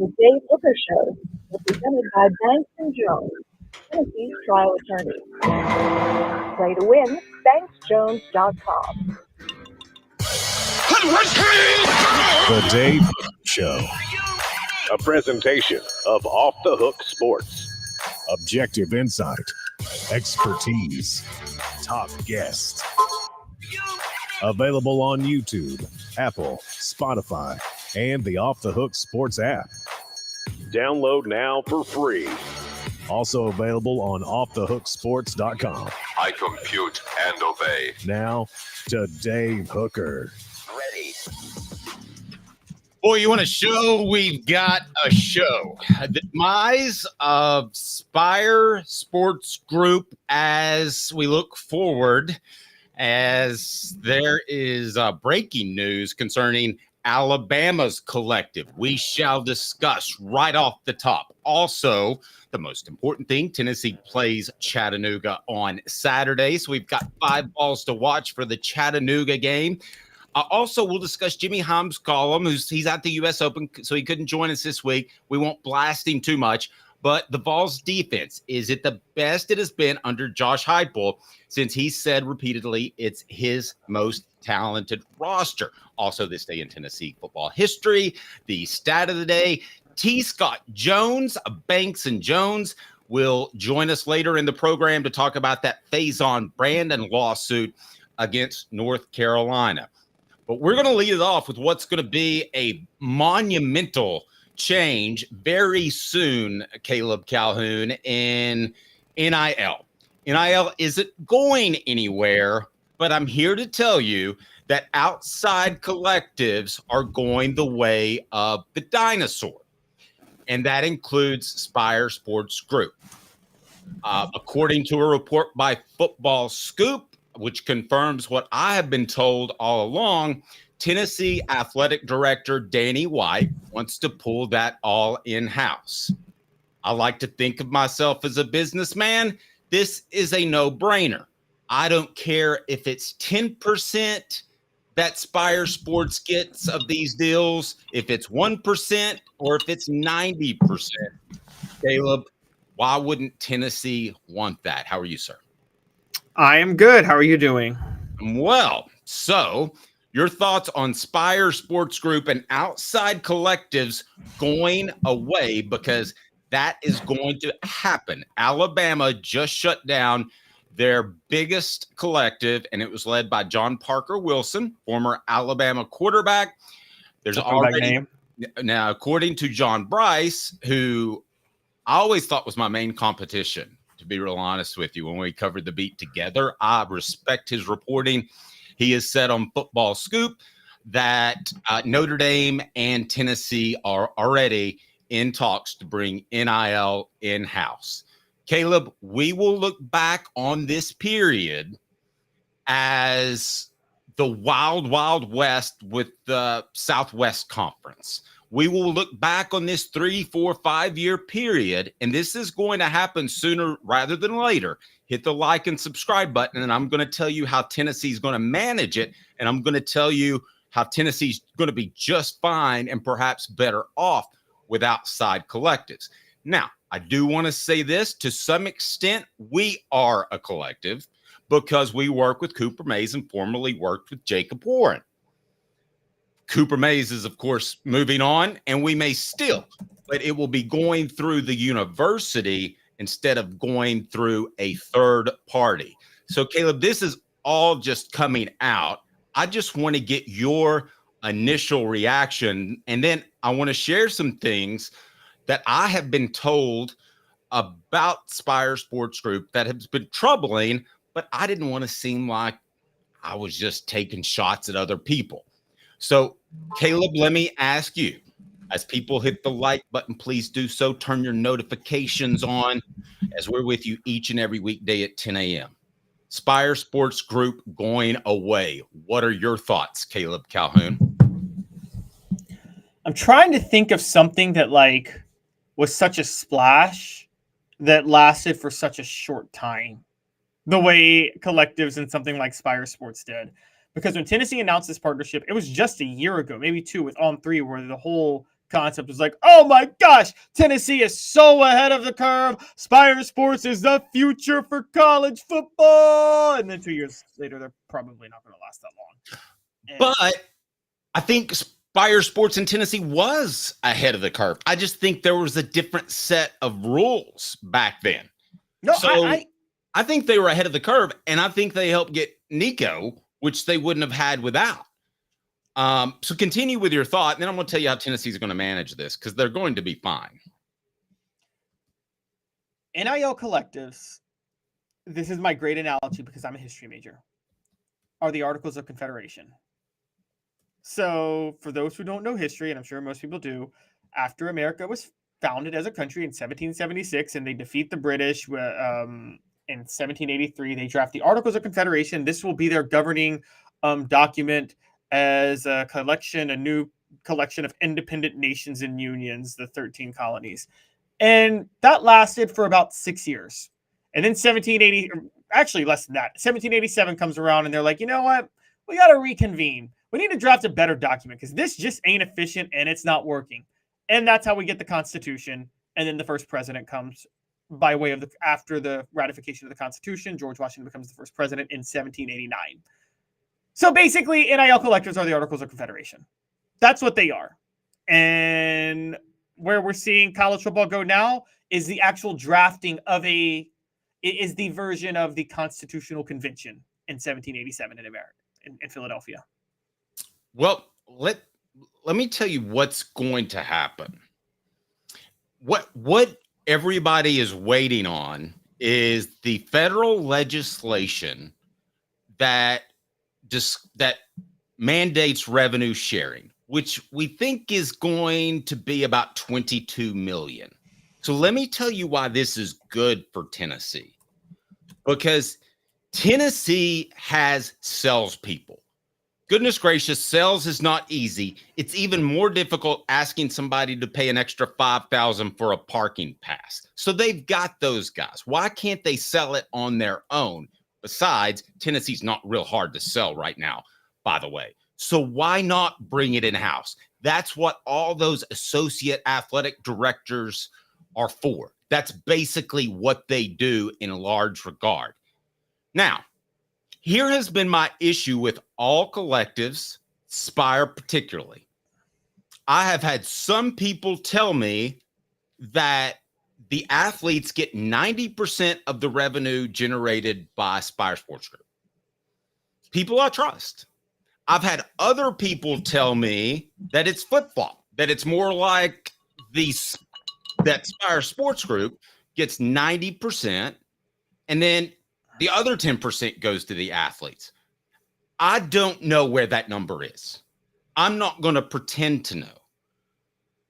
The Dave Hooker Show, represented by Banks and Jones, Tennessee's trial attorney. Play to win, BanksJones.com. The Dave Hooker Show. A presentation of Off the Hook Sports. Objective insight, expertise, top guests. Available on YouTube, Apple, Spotify, and the Off the Hook Sports app. Download now for free. Also available on offthehooksports.com. I compute and obey. Now to Dave Hooker. Ready. Boy, you want a show? We've got a show. The demise of Spyre Sports Group as we look forward, as there is breaking news concerning Alabama's collective. We shall discuss right off the top. Also, the most important thing, Tennessee plays Chattanooga on Saturday, so we've got 5 balls to watch for the Chattanooga game. Also, we'll discuss Jimmy Hamm's column, he's at the U.S. Open, so he couldn't join us this week. We won't blast him too much, but the Vols defense, is it the best it has been under Josh Heupel since he said repeatedly it's his most talented roster? Also, this day in Tennessee football history, the stat of the day, T. Scott Jones, Banks and Jones, will join us later in the program to talk about that Faizon Brandon lawsuit against North Carolina. But we're going to lead it off with what's going to be a monumental change very soon, Caleb Calhoun, in NIL. NIL isn't going anywhere, but I'm here to tell you that outside collectives are going the way of the dinosaur, and that includes Spyre Sports Group. According to a report by Football Scoop, which confirms what I have been told all along, Tennessee Athletic Director Danny White wants to pull that all in-house. I like to think of myself as a businessman. This is a no-brainer. I don't care if it's 10% that Spyre Sports gets of these deals, if it's 1%, or if it's 90%. Caleb, why wouldn't Tennessee want that? How are you, sir? I am good. How are you doing? Well, so your thoughts on Spyre Sports Group and outside collectives going away, because that is going to happen. Alabama just shut down their biggest collective, and it was led by John Parker Wilson, former Alabama quarterback. There's already now, according to John Bryce, who I always thought was my main competition, to be real honest with you, when we covered the beat together. I respect his reporting. He has said on Football Scoop that Notre Dame and Tennessee are already in talks to bring NIL in-house. Caleb, we will look back on this period as the wild, wild west with the Southwest Conference. We will look back on this 3, 4, 5-year period, and this is going to happen sooner rather than later. Hit the like and subscribe button, and I'm going to tell you how Tennessee's going to manage it, and I'm going to tell you how Tennessee's going to be just fine and perhaps better off with outside collectives. Now, I do want to say this. To some extent, we are a collective because we work with Cooper Mays and formerly worked with Jacob Warren. Cooper Mays is, of course, moving on, and we may still, but it will be going through the university instead of going through a third party. So, Caleb, this is all just coming out. I just want to get your initial reaction, and then I want to share some things that I have been told about Spyre Sports Group that has been troubling, but I didn't want to seem like I was just taking shots at other people. So, Caleb, let me ask you, as people hit the like button, please do so. Turn your notifications on as we're with you each and every weekday at 10 a.m. Spyre Sports Group going away. What are your thoughts, Caleb Calhoun? I'm trying to think of something that was such a splash that lasted for such a short time, the way collectives and something like Spyre Sports did. Because when Tennessee announced this partnership, it was just a year ago, maybe 2, with On3, where the whole concept. It was like, oh my gosh, Tennessee is so ahead of the curve. Spyre Sports is the future for college football. And then 2 years later, they're probably not going to last that long. And But I think Spyre Sports in Tennessee was ahead of the curve. I just think there was a different set of rules back then. no, So I think they were ahead of the curve, and I think they helped get Nico, which they wouldn't have had without. So continue with your thought, and then I'm going to tell you how Tennessee's going to manage this, because they're going to be fine. NIL collectives, this is my great analogy because I'm a history major, are the Articles of Confederation. So for those who don't know history, and I'm sure most people do, after America was founded as a country in 1776 and they defeat the British in 1783, they draft the Articles of Confederation. This will be their governing document as a new collection of independent nations and unions, the 13 colonies. And that lasted for about 6 years. And then 1780, actually less than that, 1787 comes around and they're like, you know what? We got to reconvene. We need to draft a better document because this just ain't efficient and it's not working. And that's how we get the Constitution. And then the first president comes by way of after the ratification of the Constitution. George Washington becomes the first president in 1789. So basically, NIL collectives are the Articles of Confederation. That's what they are. And where we're seeing college football go now is the actual drafting of is the version of the Constitutional Convention in 1787 in America, in Philadelphia. Well, let me tell you what's going to happen. What everybody is waiting on is the federal legislation that mandates revenue sharing, which we think is going to be about $22 million. So let me tell you why this is good for Tennessee. Because Tennessee has salespeople. Goodness gracious, sales is not easy. It's even more difficult asking somebody to pay an extra $5,000 for a parking pass. So they've got those guys. Why can't they sell it on their own? Besides, Tennessee's not real hard to sell right now, by the way. So why not bring it in-house? That's what all those associate athletic directors are for. That's basically what they do in a large regard. Now, here has been my issue with all collectives, Spyre particularly. I have had some people tell me that the athletes get 90% of the revenue generated by Spyre Sports Group. People I trust. I've had other people tell me that it's flip-flop, that it's more like that Spyre Sports Group gets 90%, and then the other 10% goes to the athletes. I don't know where that number is. I'm not going to pretend to know.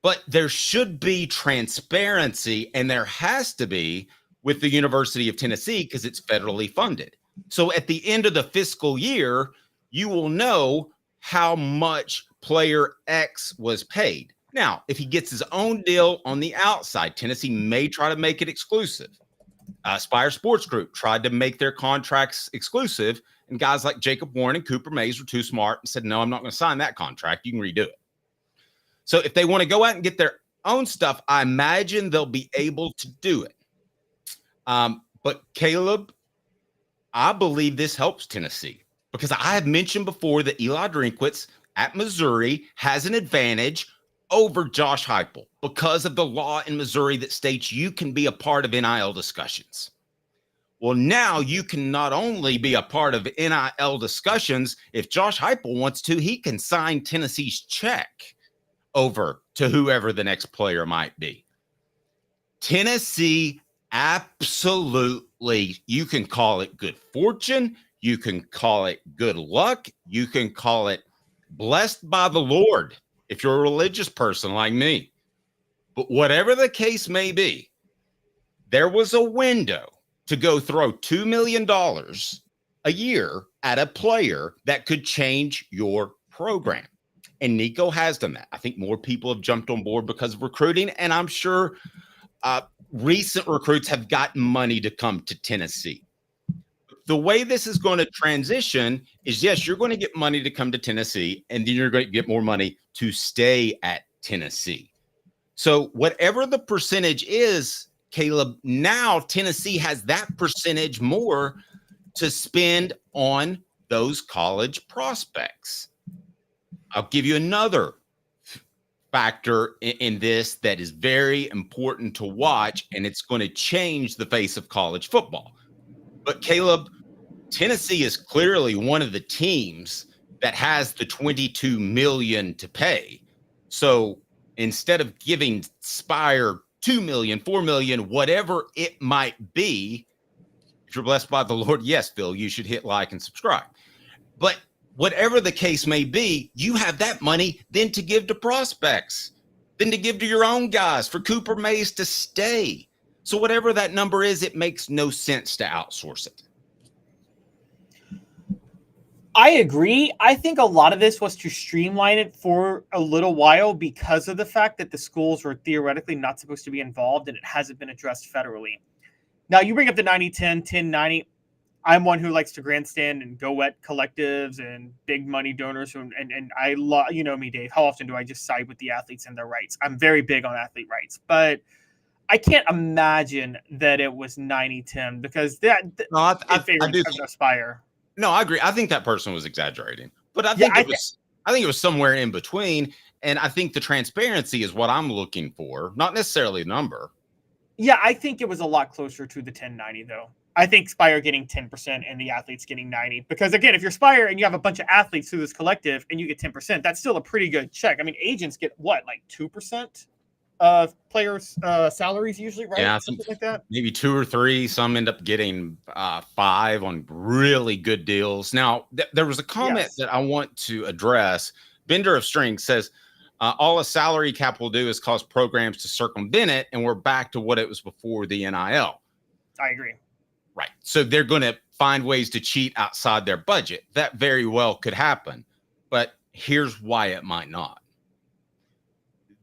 But there should be transparency, and there has to be with the University of Tennessee because it's federally funded. So at the end of the fiscal year, you will know how much player X was paid. Now, if he gets his own deal on the outside, Tennessee may try to make it exclusive. Spyre Sports Group tried to make their contracts exclusive, and guys like Jacob Warren and Cooper Mays were too smart and said, no, I'm not going to sign that contract. You can redo it. So if they want to go out and get their own stuff, I imagine they'll be able to do it. But Caleb, I believe this helps Tennessee because I have mentioned before that Eli Drinkwitz at Missouri has an advantage over Josh Heupel because of the law in Missouri that states you can be a part of NIL discussions. Well, now you can not only be a part of NIL discussions, if Josh Heupel wants to, he can sign Tennessee's check over to whoever the next player might be. Tennessee, absolutely, you can call it good fortune, you can call it good luck, you can call it blessed by the Lord if you're a religious person like me. But whatever the case may be, there was a window to go throw $2 million a year at a player that could change your program. And Nico has done that. I think more people have jumped on board because of recruiting. And I'm sure recent recruits have gotten money to come to Tennessee. The way this is going to transition is, yes, you're going to get money to come to Tennessee, and then you're going to get more money to stay at Tennessee. So whatever the percentage is, Caleb, now Tennessee has that percentage more to spend on those college prospects. I'll give you another factor in this that is very important to watch, and it's going to change the face of college football. But Caleb, Tennessee is clearly one of the teams that has the $22 million to pay. So instead of giving Spyre $2 million, $4 million, whatever it might be, if you're blessed by the Lord, yes, Phil, you should hit like and subscribe. But whatever the case may be, you have that money then to give to prospects, then to give to your own guys for Cooper Mays to stay. So whatever that number is, it makes no sense to outsource it. I agree. I think a lot of this was to streamline it for a little while because of the fact that the schools were theoretically not supposed to be involved and it hasn't been addressed federally. Now, you bring up the 90-10, 10-90. I'm one who likes to grandstand and go at collectives and big money donors. And I love, you know me, Dave, how often do I just side with the athletes and their rights? I'm very big on athlete rights, but I can't imagine that it was 90-10 because that I do Aspire. No, I agree. I think that person was exaggerating, but I think it was somewhere in between. And I think the transparency is what I'm looking for, not necessarily a number. Yeah, I think it was a lot closer to the 10-90 though. I think Spyre getting 10% and the athletes getting 90. Because again, if you're Spyre and you have a bunch of athletes through this collective and you get 10%, that's still a pretty good check. I mean, agents get what, like 2% of players' salaries usually, right? Yeah, something like that. Maybe 2 or 3. Some end up getting 5 on really good deals. Now, there was a comment that I want to address. Bender of Strings says, all a salary cap will do is cause programs to circumvent it, and we're back to what it was before the NIL. I agree. Right. So they're going to find ways to cheat outside their budget. That very well could happen. But here's why it might not.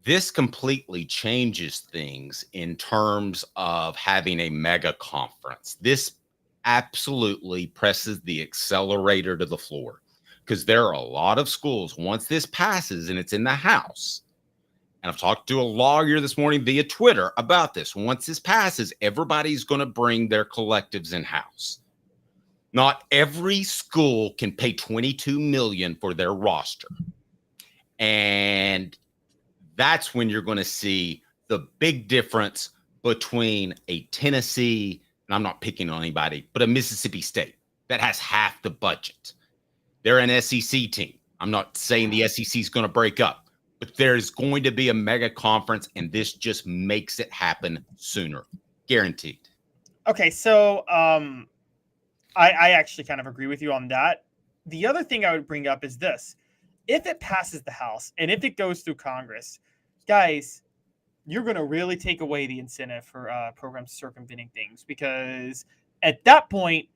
This completely changes things in terms of having a mega conference. This absolutely presses the accelerator to the floor because there are a lot of schools, once this passes and it's in the House, and I've talked to a lawyer this morning via Twitter about this. Once this passes, everybody's going to bring their collectives in-house. Not every school can pay $22 million for their roster. And that's when you're going to see the big difference between a Tennessee, and I'm not picking on anybody, but a Mississippi State that has half the budget. They're an SEC team. I'm not saying the SEC is going to break up. But there's going to be a mega conference, and this just makes it happen sooner. Guaranteed. Okay, so I actually kind of agree with you on that. The other thing I would bring up is this. If it passes the House and if it goes through Congress, guys, you're going to really take away the incentive for programs circumventing things because at that point,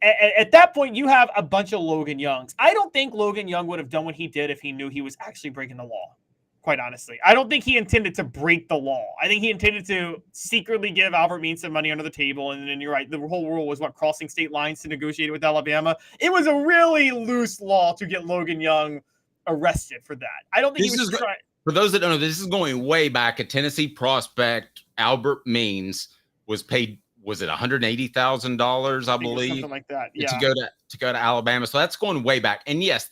At that point, you have a bunch of Logan Youngs. I don't think Logan Young would have done what he did if he knew he was actually breaking the law, quite honestly. I don't think he intended to break the law. I think he intended to secretly give Albert Means some money under the table. And then you're right, the whole rule was what, crossing state lines to negotiate with Alabama. It was a really loose law to get Logan Young arrested for that. I don't think he was trying. For those that don't know, this is going way back. A Tennessee prospect, Albert Means, was paid. Was it $180,000? I believe something like that. Yeah. To go to Alabama. So that's going way back. And yes,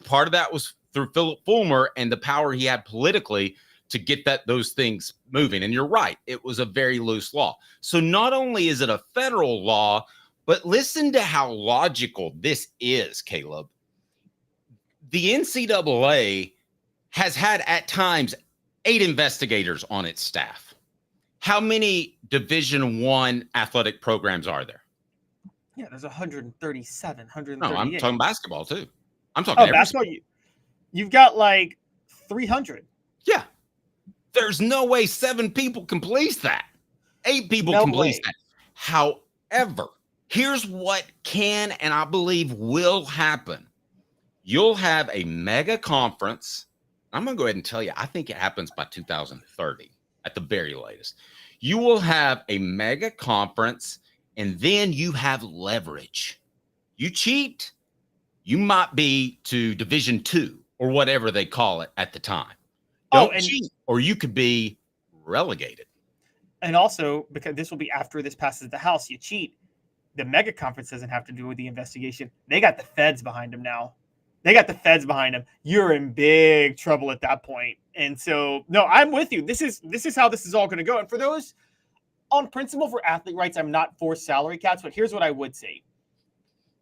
part of that was through Philip Fulmer and the power he had politically to get those things moving. And you're right, it was a very loose law. So not only is it a federal law, but listen to how logical this is, Caleb. The NCAA has had at times 8 investigators on its staff. How many Division I athletic programs are there? Yeah, there's 137, 138. No, I'm talking basketball too. I'm talking basketball. You've got like 300. Yeah. There's no way 7 people can police that. 8 people can police that. However, here's what can and I believe will happen. You'll have a mega conference. I'm going to go ahead and tell you, I think it happens by 2030 at the very latest. You will have a mega conference, and then you have leverage. You cheat, you might be to Division II or whatever they call it at the time. Don't cheat, or you could be relegated. And also, because this will be after this passes the House, you cheat. The mega conference doesn't have to do with the investigation. They got the feds behind them now. You're in big trouble at that point. And so, no, I'm with you. This is how this is all going to go. And for those on principle for athlete rights, I'm not for salary caps, but here's what I would say.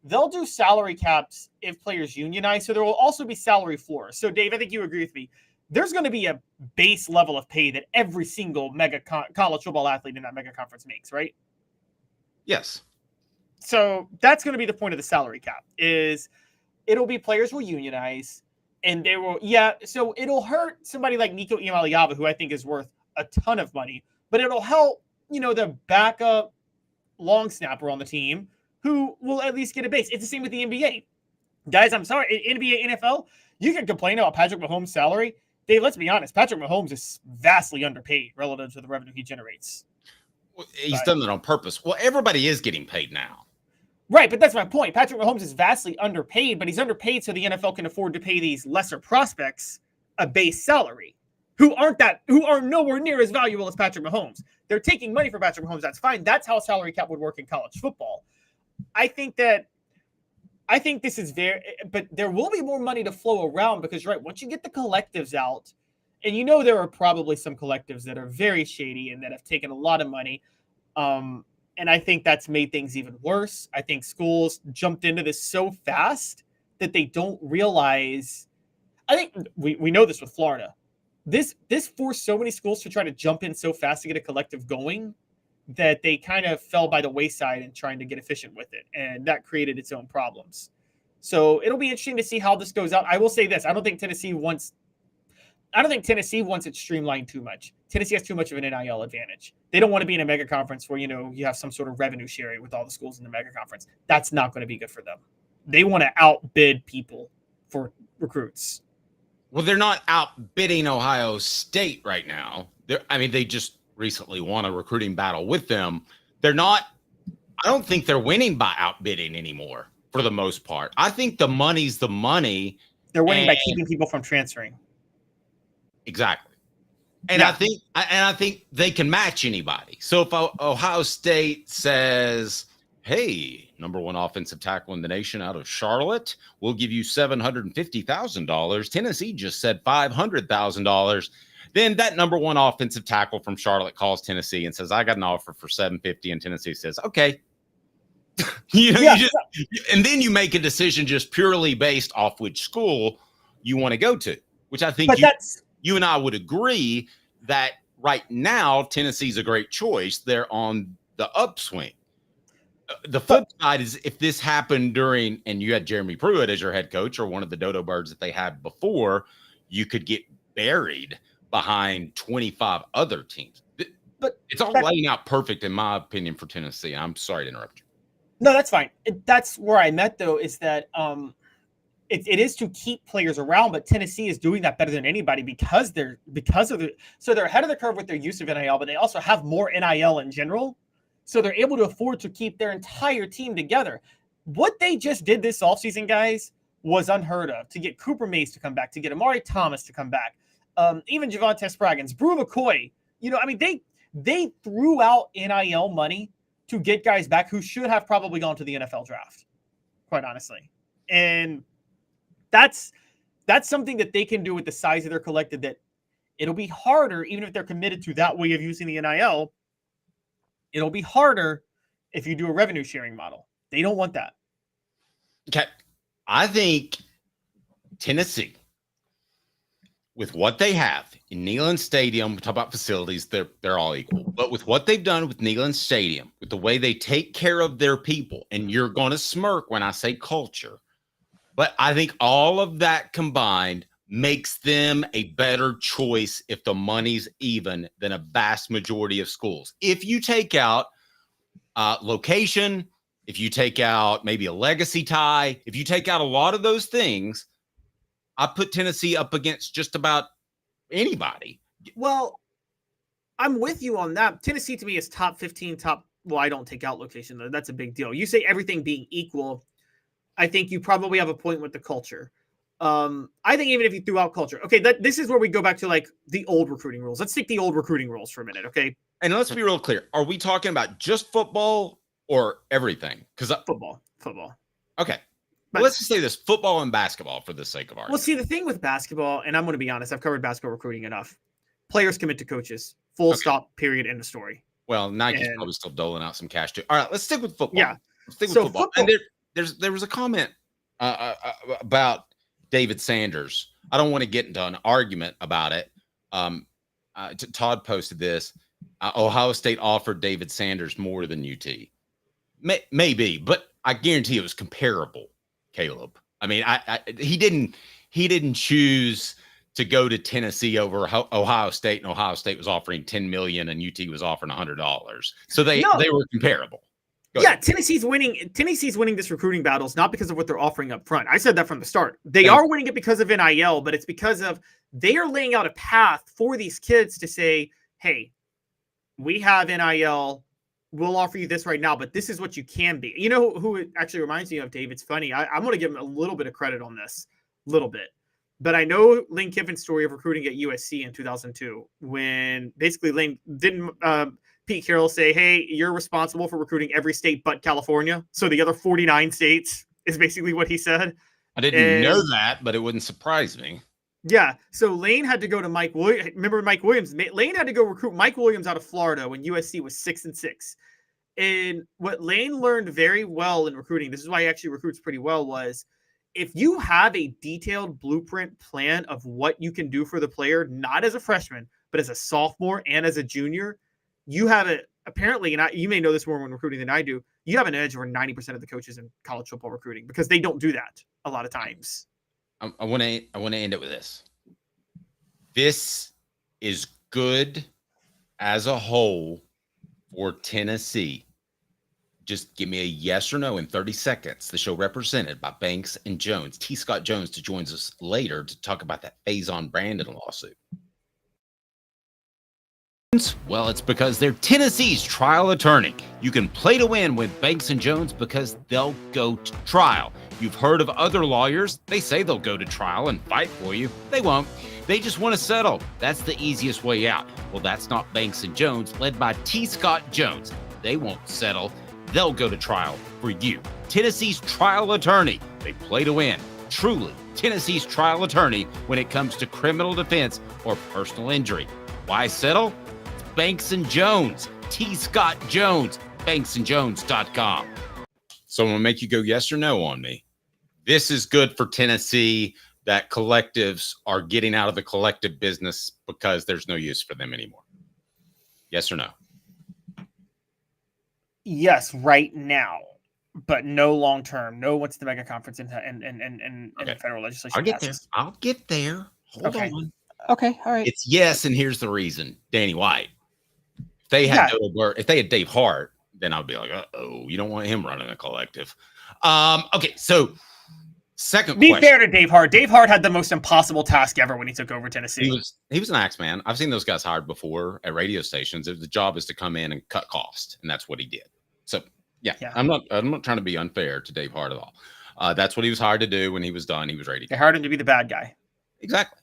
They'll do salary caps if players unionize. So there will also be salary floors. So Dave, I think you agree with me. There's going to be a base level of pay that every single college football athlete in that mega conference makes, right? Yes. So that's going to be the point of the salary cap is it'll be players will unionize and they will, so it'll hurt somebody like Nico Iamaleava, who I think is worth a ton of money, but it'll help, the backup long snapper on the team who will at least get a base. It's the same with the NBA. Guys, I'm sorry, in NBA, NFL, you can complain about Patrick Mahomes' salary. Dave, let's be honest, Patrick Mahomes is vastly underpaid relative to the revenue he generates. Well, he's done that on purpose. Well, everybody is getting paid now. Right, but that's my point. Patrick Mahomes is vastly underpaid, but he's underpaid so the NFL can afford to pay these lesser prospects a base salary who are nowhere near as valuable as Patrick Mahomes. They're taking money for Patrick Mahomes. That's fine. That's how a salary cap would work in college football. I think this is but there will be more money to flow around because, right, once you get the collectives out, and there are probably some collectives that are very shady and that have taken a lot of money. And I think that's made things even worse. I think schools jumped into this so fast that they don't realize. I think we know this with Florida. This forced so many schools to try to jump in so fast to get a collective going that they kind of fell by the wayside in trying to get efficient with it. And that created its own problems. So it'll be interesting to see how this goes out. I will say this. I don't think Tennessee wants it streamlined too much. Tennessee has too much of an NIL advantage. They don't want to be in a mega conference where, you have some sort of revenue sharing with all the schools in the mega conference. That's not going to be good for them. They want to outbid people for recruits. Well, they're not outbidding Ohio State right now. They just recently won a recruiting battle with them. I don't think they're winning by outbidding anymore for the most part. I think the money's the money. They're winning by keeping people from transferring. Exactly. And I think they can match anybody. So if Ohio State says, hey, number one offensive tackle in the nation out of Charlotte, we'll give you $750,000. Tennessee just said $500,000. Then that number one offensive tackle from Charlotte calls Tennessee and says, I got an offer for $750,000. And Tennessee says, okay. And then you make a decision just purely based off which school you want to go to, which I think you and I would agree that right now, Tennessee's a great choice. They're on the upswing. The flip side is if this happened and you had Jeremy Pruitt as your head coach or one of the dodo birds that they had before, you could get buried behind 25 other teams. But it's all laying out perfect, in my opinion, for Tennessee. I'm sorry to interrupt you. No, that's fine. That's where I met, though, is that it is to keep players around, but Tennessee is doing that better than anybody so they're ahead of the curve with their use of NIL, but they also have more NIL in general. So they're able to afford to keep their entire team together. What they just did this offseason, guys, was unheard of. To get Cooper Mays to come back, to get Amari Thomas to come back, even Javonte Spraggins, Brew McCoy. They threw out NIL money to get guys back who should have probably gone to the NFL draft, quite honestly. And that's something that they can do with the size of their collective that it'll be harder, even if they're committed to that way of using the NIL. It'll be harder if you do a revenue sharing model. They don't want that. Okay. I think Tennessee, with what they have in Neyland Stadium, we talk about facilities, they're all equal. But with what they've done with Neyland Stadium, with the way they take care of their people, and you're going to smirk when I say culture, but I think all of that combined makes them a better choice if the money's even than a vast majority of schools. If you take out location, if you take out maybe a legacy tie, if you take out a lot of those things, I put Tennessee up against just about anybody. Well, I'm with you on that. Tennessee to me is top 15, I don't take out location though. That's a big deal. You say everything being equal, I think you probably have a point with the culture. I think even if you threw out culture, okay, this is where we go back to like the old recruiting rules. Let's take the old recruiting rules for a minute, okay? And let's be real clear. Are we talking about just football or everything? Because football. Okay. But let's just say this: football and basketball, for the sake of argument. Well, see, the thing with basketball, and I'm going to be honest, I've covered basketball recruiting enough. Players commit to coaches. Full stop. Period. End of story. Well, Nike's probably still doling out some cash too. All right, let's stick with football. Yeah, let's stick with football. And there was a comment about David Sanders. I don't want to get into an argument about it. Todd posted this. Ohio State offered David Sanders more than UT. Maybe, but I guarantee it was comparable, Caleb. I mean, he didn't choose to go to Tennessee over Ohio State, and Ohio State was offering $10 million and UT was offering $100. So they were comparable. Yeah, Tennessee's winning this recruiting battles not because of what they're offering up front. I said that from the start. They are winning it because of NIL, but it's because of they are laying out a path for these kids to say, hey, we have NIL. We'll offer you this right now, but this is what you can be. You know who it actually reminds me of, Dave? It's funny. I'm going to give him a little bit of credit on this, little bit. But I know Lane Kiffin's story of recruiting at USC in 2002, when basically Lane didn't Pete Carroll say, hey, you're responsible for recruiting every state but California. So the other 49 states is basically what he said. I didn't know that, but it wouldn't surprise me. Yeah. So Lane had to go to Mike Williams. Remember Mike Williams? Lane had to go recruit Mike Williams out of Florida when USC was 6-6. And what Lane learned very well in recruiting, this is why he actually recruits pretty well, was if you have a detailed blueprint plan of what you can do for the player, not as a freshman, but as a sophomore and as a junior, you have it apparently, and you may know this more when recruiting than I do, you have an edge over 90% of the coaches in college football recruiting because they don't do that a lot of times. I want to end it with this. This is good as a whole for Tennessee. Just give me a yes or no in 30 seconds. The show represented by Banks and Jones. T. Scott Jones joins us later to talk about that Faizon Brandon lawsuit. Well, it's because they're Tennessee's trial attorney. You can play to win with Banks and Jones because they'll go to trial. You've heard of other lawyers. They say they'll go to trial and fight for you. They won't. They just want to settle. That's the easiest way out. Well, that's not Banks and Jones, led by T. Scott Jones. They won't settle. They'll go to trial for you. Tennessee's trial attorney. They play to win. Truly, Tennessee's trial attorney when it comes to criminal defense or personal injury. Why settle? It's Banks and Jones. T. Scott Jones. BanksandJones.com. So I'm going to make you go yes or no on me. This is good for Tennessee that collectives are getting out of the collective business because there's no use for them anymore. Yes or no? Yes, right now, but no long term. No, once the mega conference and the federal legislation. I'll get there. Hold on. Okay, all right. It's yes, and here's the reason. Danny White. If they had Dave Hart, then I'd be like, uh-oh, you don't want him running a collective. Okay, so second question. Be fair to Dave Hart. Dave Hart had the most impossible task ever when he took over Tennessee. He was an axe man. I've seen those guys hired before at radio stations. The job is to come in and cut costs, and that's what he did. So yeah. I'm not trying to be unfair to Dave Hart at all. That's what he was hired to do. When he was done, he was ready to go. They hired him to be the bad guy. Exactly.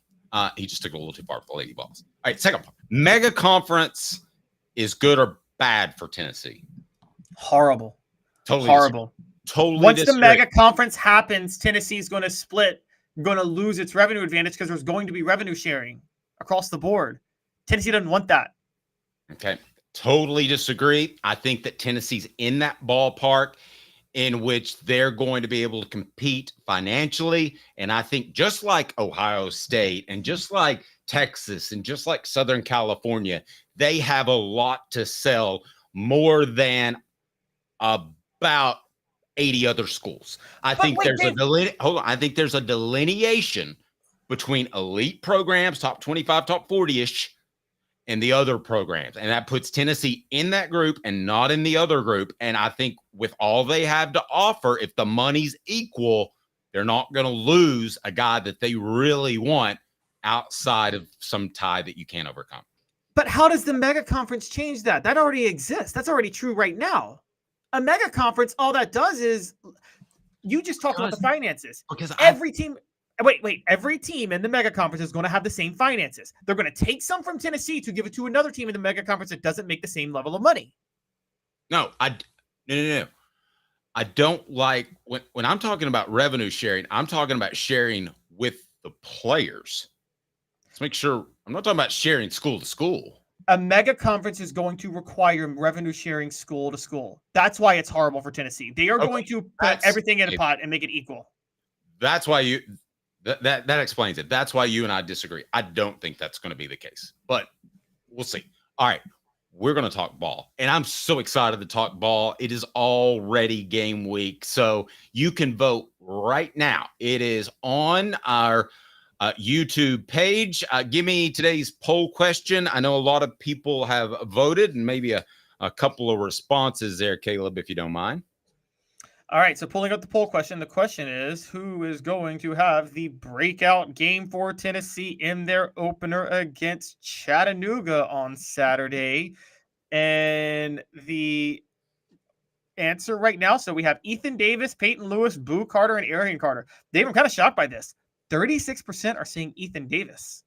He just took a little too far with the lady balls. All right, second part. Mega conference is good or bad for Tennessee? Horrible. Totally horrible. Totally. Once the mega conference happens, Tennessee's going to split, going to lose its revenue advantage because there's going to be revenue sharing across the board. Tennessee doesn't want that. Okay. Totally disagree. I think that Tennessee's in that ballpark in which they're going to be able to compete financially. And I think just like Ohio State and just like Texas and just like Southern California, they have a lot to sell more than about 80 other schools. I think there's a delineation between elite programs, top 25, top 40-ish, and the other programs. And that puts Tennessee in that group and not in the other group. And I think with all they have to offer, if the money's equal, they're not going to lose a guy that they really want outside of some tie that you can't overcome. But how does the mega conference change that? That already exists. That's already true right now. A mega conference, all that does is you just talk about the finances. Because every team Wait. Every team in the mega conference is going to have the same finances. They're going to take some from Tennessee to give it to another team in the mega conference that doesn't make the same level of money. No. I don't like when I'm talking about revenue sharing, I'm talking about sharing with the players. Let's make sure I'm not talking about sharing school to school. A mega conference is going to require revenue sharing school to school. That's why it's horrible for Tennessee. They are going to put everything in a pot and make it equal. That's why that explains it. That's why you and I disagree. I don't think that's going to be the case, but we'll see. All right. We're going to talk ball, and I'm so excited to talk ball. It is already game week, so you can vote right now. It is on our YouTube page. Give me today's poll question. I know a lot of people have voted, and maybe a couple of responses there, Caleb, if you don't mind. All right, so pulling up the poll question. The question is, who is going to have the breakout game for Tennessee in their opener against Chattanooga on Saturday? And the answer right now, so we have Ethan Davis, Peyton Lewis, Boo Carter, and Arian Carter. Dave, I'm kind of shocked by this. 36% are saying Ethan Davis.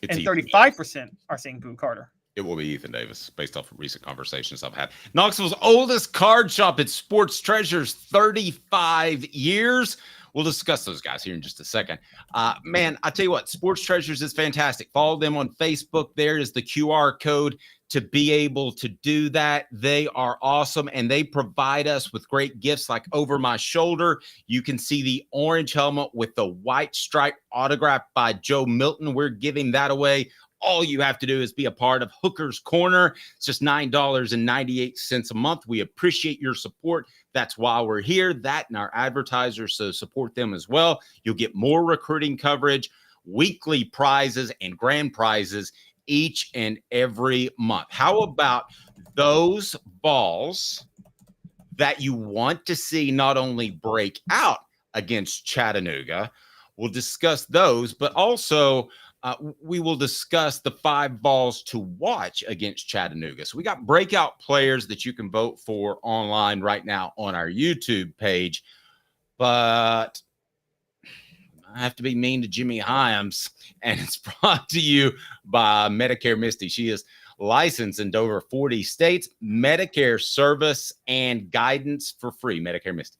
And 35% are saying Boo Carter. It will be Ethan Davis, based off of recent conversations I've had. Knoxville's oldest card shop at Sports Treasures, 35 years. We'll discuss those guys here in just a second. Man, I tell you what, Sports Treasures is fantastic. Follow them on Facebook. There is the QR code to be able to do that. They are awesome, and they provide us with great gifts like over my shoulder. You can see the orange helmet with the white stripe autographed by Joe Milton. We're giving that away. All you have to do is be a part of Hooker's Corner. It's just $9.98 a month. We appreciate your support. That's why we're here. That and our advertisers, so support them as well. You'll get more recruiting coverage, weekly prizes, and grand prizes each and every month. How about those Vols that you want to see not only break out against Chattanooga? We'll discuss those, but also we will discuss the 5 Vols to watch against Chattanooga. So we got breakout players that you can vote for online right now on our YouTube page. But I have to be mean to Jimmy Hyams, and it's brought to you by Medicare Misty. She is licensed in over 40 states. Medicare service and guidance for free. Medicare Misty.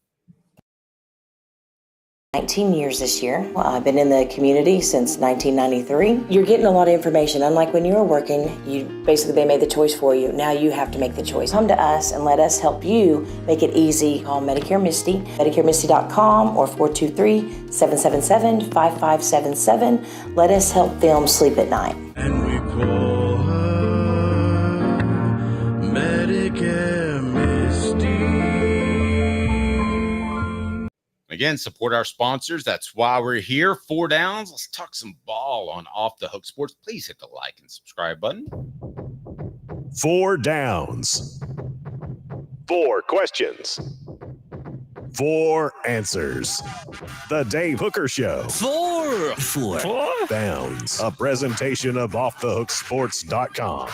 19 years this year. I've been in the community since 1993. You're getting a lot of information. Unlike when you were working, they made the choice for you. Now you have to make the choice. Come to us and let us help you make it easy. Call Medicare Misty, MedicareMisty.com or 423-777-5577. Let us help them sleep at night. And we call her Medicare Misty. Again, support our sponsors. That's why we're here. 4 Downs. Let's talk some ball on Off the Hook Sports. Please hit the like and subscribe button. 4 Downs. 4 questions. 4 answers. The Dave Hooker Show. 4 Downs. A presentation of OffTheHookSports.com.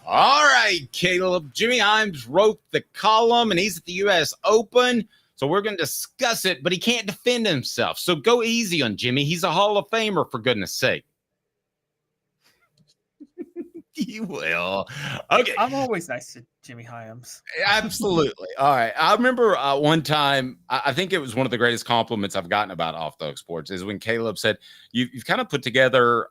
All right, Caleb. Jimmy Hyams wrote the column, and he's at the U.S. Open. So we're going to discuss it, but he can't defend himself. So go easy on Jimmy. He's a Hall of Famer, for goodness sake. You will. Okay. I'm always nice to Jimmy Hyams. Absolutely. All right. I remember one time, I think it was one of the greatest compliments I've gotten about Off the Hook Sports is when Caleb said, you've kind of put together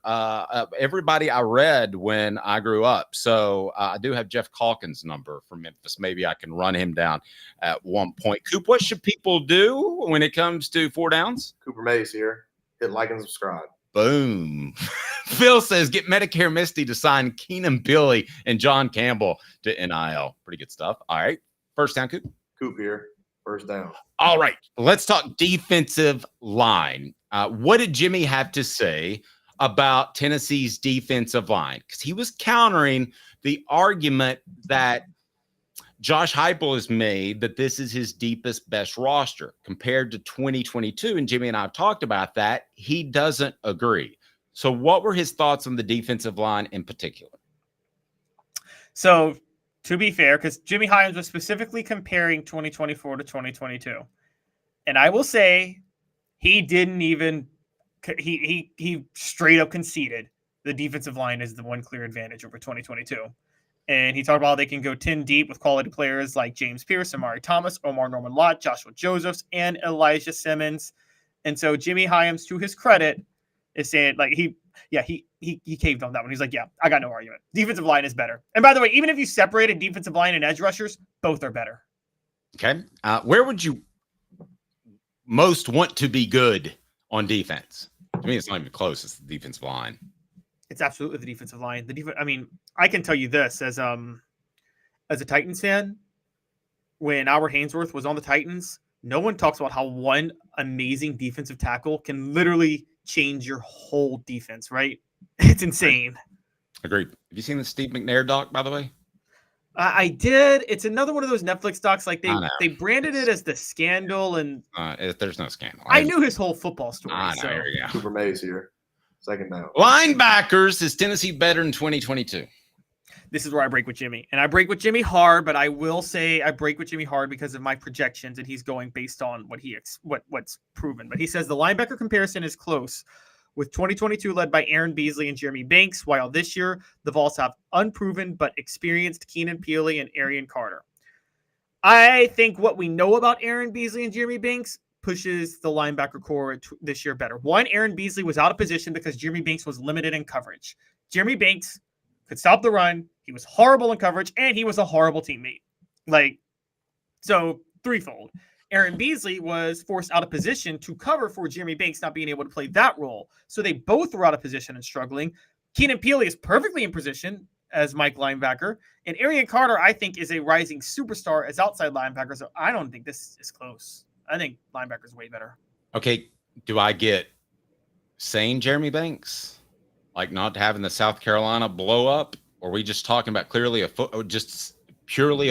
everybody I read when I grew up. So I do have Jeff Calkins' number from Memphis. Maybe I can run him down at one point. Coop, what should people do when it comes to 4 Downs? Cooper Mays here. Hit like and subscribe. Boom. Phil says, get Medicare Misty to sign Keenan Billy and John Campbell to NIL. Pretty good stuff. All right. First down, Coop. Coop here. First down. All right. Let's talk defensive line. What did Jimmy have to say about Tennessee's defensive line? Because he was countering the argument that Josh Heupel has made that this is his deepest, best roster compared to 2022. And Jimmy and I have talked about that. He doesn't agree. So what were his thoughts on the defensive line in particular? So to be fair, because Jimmy Hyams was specifically comparing 2024 to 2022. And I will say he didn't even he straight up conceded the defensive line is the one clear advantage over 2022. And he talked about how they can go 10 deep with quality players like James Pierce, Amari Thomas, Omar Norman Lott, Joshua Josephs, and Elijah Simmons. And so Jimmy Hyams, to his credit, is saying like he caved on that one. He's like, yeah, I got no argument. Defensive line is better. And by the way, even if you separated defensive line and edge rushers, both are better. Okay. Where would you most want to be good on defense? To me, it's not even close. It's the defensive line. It's absolutely the defensive line. I mean, I can tell you this as a Titans fan, when Albert Haynesworth was on the Titans, no one talks about how one amazing defensive tackle can literally change your whole defense, right? It's insane. Agreed. Have you seen the Steve McNair doc, by the way? I did. It's another one of those Netflix docs. Like they branded it as the scandal, and there's no scandal. I knew his whole football story. So. There you go. Cooper Mays here. Second down. Linebackers, is Tennessee better in 2022? This is where I break with Jimmy. And I break with Jimmy hard, but I will say I break with Jimmy hard because of my projections, and he's going based on what's proven. But he says the linebacker comparison is close, with 2022 led by Aaron Beasley and Jeremy Banks, while this year the Vols have unproven but experienced Keenan Peely and Arian Carter. I think what we know about Aaron Beasley and Jeremy Banks pushes the linebacker core this year better. One, Aaron Beasley was out of position because Jeremy Banks was limited in coverage. Jeremy Banks could stop the run. He was horrible in coverage, and he was a horrible teammate. So threefold. Aaron Beasley was forced out of position to cover for Jeremy Banks not being able to play that role. So they both were out of position and struggling. Keenan Peely is perfectly in position as Mike linebacker. And Arian Carter, I think, is a rising superstar as outside linebacker. So I don't think this is close. I think linebacker's way better. Okay. Do I get sane Jeremy Banks? Like not having the South Carolina blow up? Or are we just talking about purely a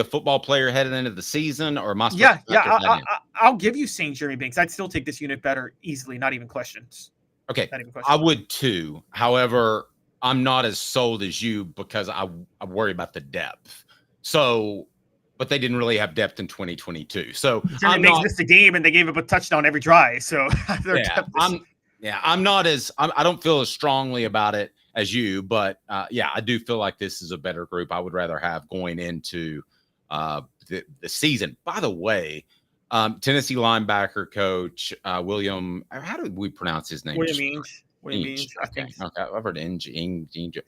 football player headed into the season? Or am I I'll give you sane Jeremy Banks. I'd still take this unit better easily, not even questions. Okay. Not even questions. I would too. However, I'm not as sold as you because I worry about the depth. So, but they didn't really have depth in 2022. So Jeremy Banks missed a game and they gave up a touchdown every drive. So I don't feel as strongly about it as you, but I do feel like this is a better group I would rather have going into the season. By the way, Tennessee linebacker coach William, how do we pronounce his name? Inge. I think. Okay, I've heard Inge.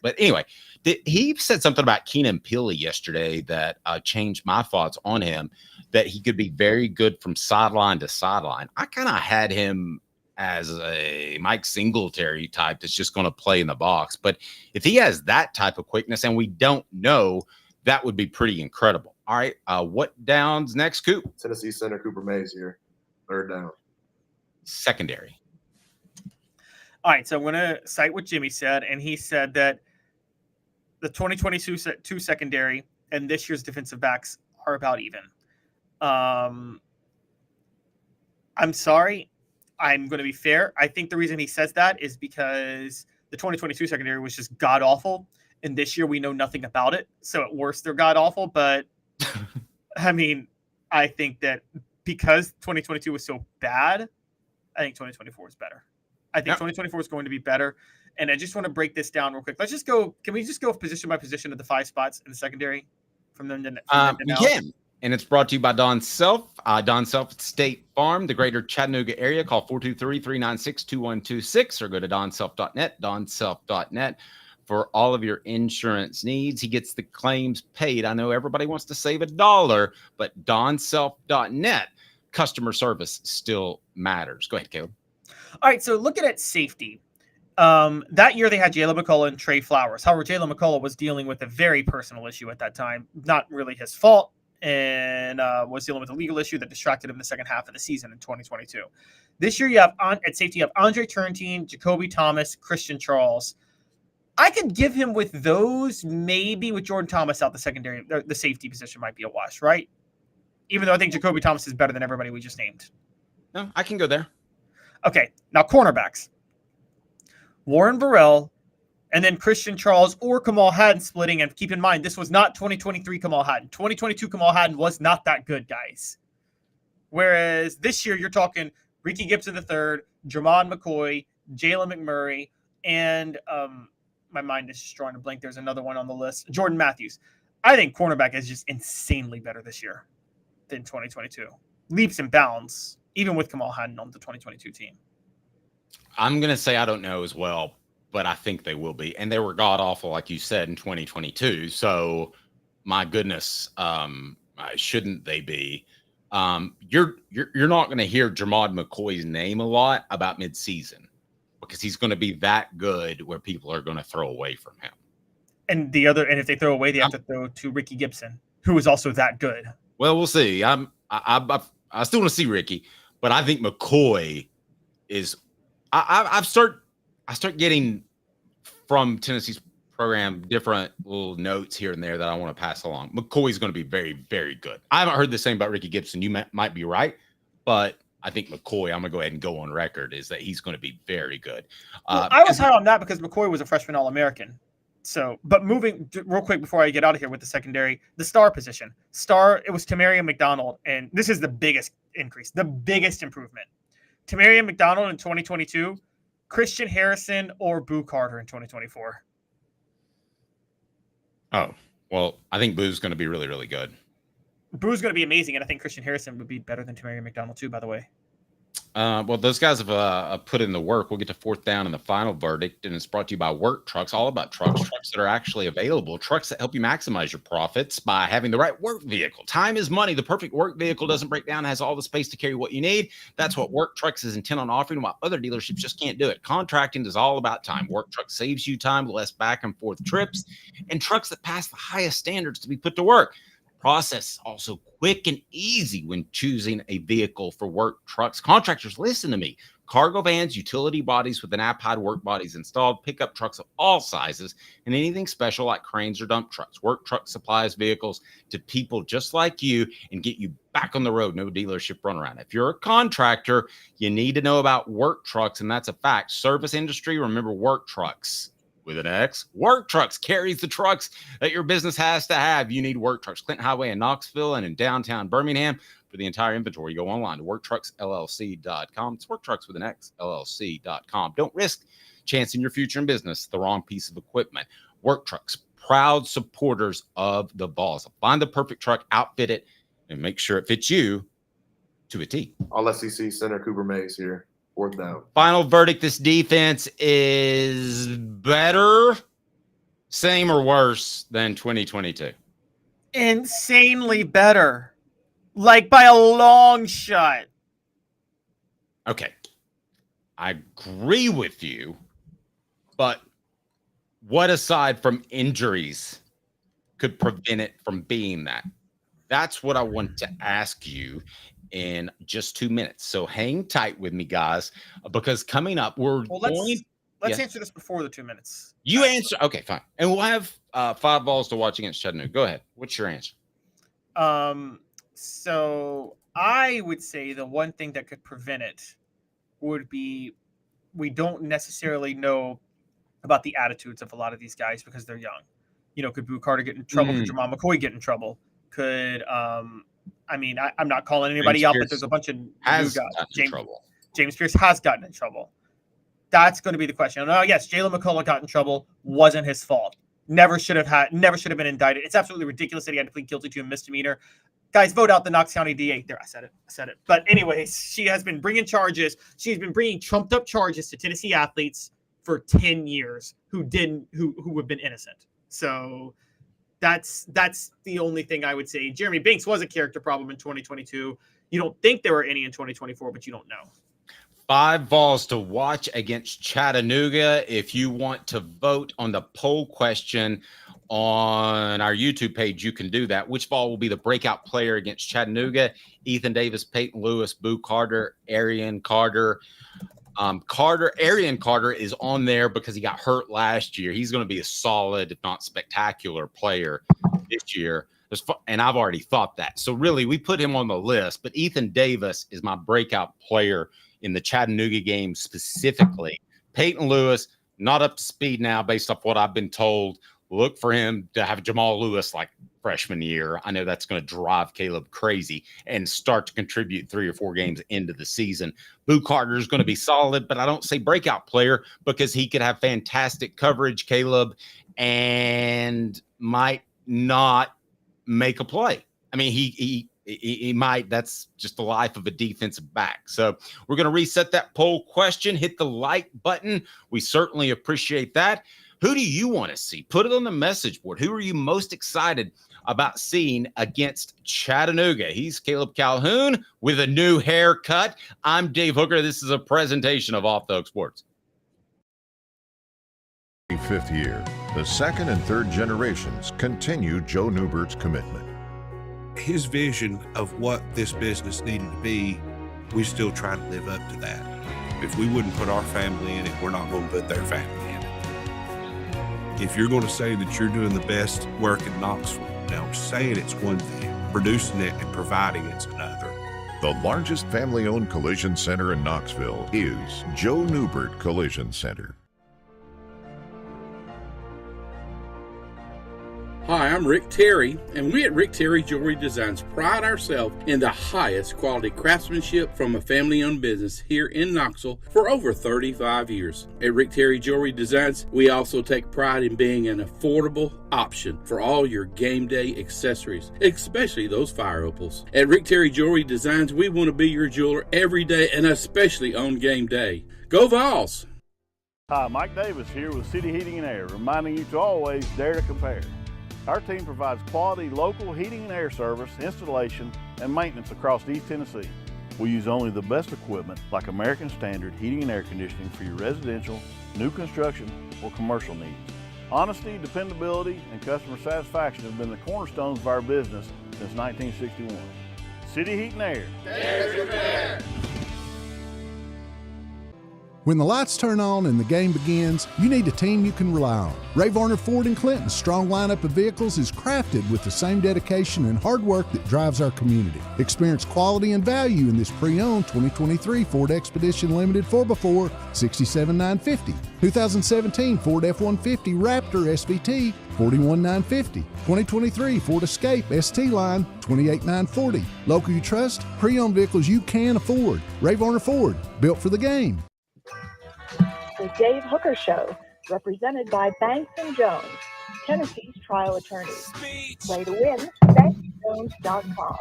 But anyway, he said something about Keenan Peely yesterday that changed my thoughts on him, that he could be very good from sideline to sideline. I kind of had him as a Mike Singletary type that's just going to play in the box. But if he has that type of quickness, and we don't know, that would be pretty incredible. All right, what downs next, Coop? Tennessee center Cooper Mays here. Third down. Secondary. All right, so I'm going to cite what Jimmy said, and he said that the 2022 secondary and this year's defensive backs are about even. I'm sorry. I'm going to be fair. I think the reason he says that is because the 2022 secondary was just god-awful, and this year we know nothing about it. So at worst, they're god-awful. But, I mean, I think that because 2022 was so bad, I think 2024 is better. I think 2024 is going to be better. And I just want to break this down real quick. Let's just go. Can we just go position by position of the 5 spots in the secondary from them to now? We can. And it's brought to you by Don Self. Don Self State Farm, the greater Chattanooga area. Call 423-396-2126 or go to donself.net, donself.net for all of your insurance needs. He gets the claims paid. I know everybody wants to save $1, but donself.net, customer service still matters. Go ahead, Caleb. All right, so looking at safety, that year they had Jalen McCullough and Trey Flowers. However, Jalen McCullough was dealing with a very personal issue at that time, not really his fault, and was dealing with a legal issue that distracted him the second half of the season in 2022. This year, you have at safety, you have Andre Turntine, Jacoby Thomas, Christian Charles. I could give him with those, maybe with Jordan Thomas out the secondary, the safety position might be a wash, right? Even though I think Jacoby Thomas is better than everybody we just named. No, I can go there. Okay, now cornerbacks. Warren Burrell, and then Christian Charles or Kamal Hadden splitting. And keep in mind, this was not 2023 Kamal Hadden. 2022 Kamal Hadden was not that good, guys. Whereas this year, you're talking Ricky Gibson III, Jermon McCoy, Jalen McMurray, and my mind is just drawing a blank. There's another one on the list, Jordan Matthews. I think cornerback is just insanely better this year than 2022. Leaps and bounds, even with Kamal Hadden on the 2022 team. I'm going to say I don't know as well, but I think they will be. And they were god awful, like you said, in 2022. So my goodness, shouldn't they be? You're not going to hear Jermon McCoy's name a lot about midseason because he's going to be that good where people are going to throw away from him. And if they throw away, they have to throw to Ricky Gibson, who is also that good. Well, we'll see. I still want to see Ricky, but I think McCoy is. I start getting from Tennessee's program different little notes here and there that I want to pass along. McCoy's going to be very, very good. I haven't heard the same about Ricky Gibson. You might be right, but I think McCoy, I'm going to go ahead and go on record, is that he's going to be very good. I was high on that because McCoy was a freshman All-American. So, but moving real quick before I get out of here with the secondary, the star position. It was Tamarian McDonald, and this is the biggest increase, the biggest improvement. Tamarian McDonald in 2022, Christian Harrison or Boo Carter in 2024. Oh, well, I think Boo's going to be really, really good. Boo's going to be amazing, and I think Christian Harrison would be better than Tamarian McDonald too, by the way. Well, those guys have put in the work. We'll get to fourth down in the final verdict, and it's brought to you by Work Trucks, all about trucks that are actually available, trucks that help you maximize your profits by having the right work vehicle. Time is money. The perfect work vehicle doesn't break down, has all the space to carry what you need. That's what Work Trucks is intent on offering, while other dealerships just can't do it. Contracting is all about time. Work Trucks saves you time, less back and forth trips, and trucks that pass the highest standards to be put to work. Process also quick and easy when choosing a vehicle for Work Trucks. Contractors, listen to me. Cargo vans, utility bodies with an app-hide work bodies installed, pickup trucks of all sizes, and anything special like cranes or dump trucks. Work Truck supplies vehicles to people just like you and get you back on the road. No dealership runaround. If you're a contractor, you need to know about Work Trucks, and that's a fact. Service industry, remember Work Trucks. With an X, Work Trucks carries the trucks that your business has to have. You need Work Trucks. Clinton Highway in Knoxville and in downtown Birmingham. For the entire inventory, go online to worktrucksllc.com. It's Work Trucks with an X, LLC.com. Don't risk chancing your future in business the wrong piece of equipment. Work Trucks, proud supporters of the Vols. Find the perfect truck, outfit it, and make sure it fits you to a T. All SEC center Cooper Mays here. Fourth down. Final verdict, this defense is better, same, or worse than 2022. Insanely better. Like by a long shot. Okay. I agree with you, but what aside from injuries could prevent it from being that? That's what I want to ask you in just 2 minutes. So hang tight with me, guys, because coming up, let's answer this before the 2 minutes. You answer. Okay, fine. And we'll have 5 Vols to watch against Chattanooga. Go ahead. What's your answer? So I would say the one thing that could prevent it would be we don't necessarily know about the attitudes of a lot of these guys because they're young. You know, could Boo Carter get in trouble? Could Jermon McCoy get in trouble? Could I'm not calling anybody out, but there's a bunch of new guys. James Pierce has gotten in trouble. That's going to be the question. Yes, Jalen McCullough got in trouble. Wasn't his fault. Never should have been indicted. It's absolutely ridiculous that he had to plead guilty to a misdemeanor. Guys, vote out the Knox County DA. There, I said it. But anyways, she has been bringing charges. She's been bringing trumped up charges to Tennessee athletes for 10 years who have been innocent. So that's the only thing I would say. Jeremy Banks was a character problem in 2022. You don't think there were any in 2024, but you don't know. 5 Vols to watch against Chattanooga. If you want to vote on the poll question on our YouTube page, you can do that. Which Vol will be the breakout player against Chattanooga? Ethan Davis, Peyton Lewis, Boo Carter, Arian Carter. Arian Carter is on there because he got hurt last year. He's going to be a solid, if not spectacular player this year. And I've already thought that. So really, we put him on the list. But Ethan Davis is my breakout player in the Chattanooga game specifically. Peyton Lewis, not up to speed now based off what I've been told. look for him to have Jamal Lewis like freshman year. I know that's going to drive Caleb crazy and start to contribute 3 or 4 games into the season. Boo Carter is going to be solid, but I don't say breakout player because he could have fantastic coverage, Caleb, and might not make a play. I mean, he might. That's just the life of a defensive back. So we're going to reset that poll question. Hit the like button. We certainly appreciate that. Who do you want to see? Put it on the message board. Who are you most excited about seeing against Chattanooga? He's Caleb Calhoun with a new haircut. I'm Dave Hooker. This is a presentation of Off the Hook Sports. 5th year, the second and third generations continue Joe Neubert's commitment. His vision of what this business needed to be, we still try to live up to that. If we wouldn't put our family in it, we're not going to put their family in it. If you're going to say that you're doing the best work in Knoxville, now saying it's one thing, producing it and providing it's another. The largest family-owned collision center in Knoxville is Joe Neubert Collision Center. Hi, I'm Rick Terry, and we at Rick Terry Jewelry Designs pride ourselves in the highest quality craftsmanship from a family-owned business here in Knoxville for over 35 years. At Rick Terry Jewelry Designs, we also take pride in being an affordable option for all your game day accessories, especially those fire opals. At Rick Terry Jewelry Designs, we want to be your jeweler every day and especially on game day. Go Vols! Hi, Mike Davis here with City Heating and Air, reminding you to always dare to compare. Our team provides quality local heating and air service, installation, and maintenance across East Tennessee. We use only the best equipment like American Standard heating and air conditioning for your residential, new construction, or commercial needs. Honesty, dependability, and customer satisfaction have been the cornerstones of our business since 1961. City Heat and Air. Dare to compare. When the lights turn on and the game begins, you need a team you can rely on. Ray Varner Ford & Clinton's strong lineup of vehicles is crafted with the same dedication and hard work that drives our community. Experience quality and value in this pre-owned 2023 Ford Expedition Limited 4x4 $67,950, 2017 Ford F-150 Raptor SVT $41,950, 2023 Ford Escape ST Line $28,940. Local you trust, pre-owned vehicles you can afford. Ray Varner Ford, built for the game. The Dave Hooker Show, represented by Banks & Jones, Tennessee's trial attorneys. Play to win, banksjones.com.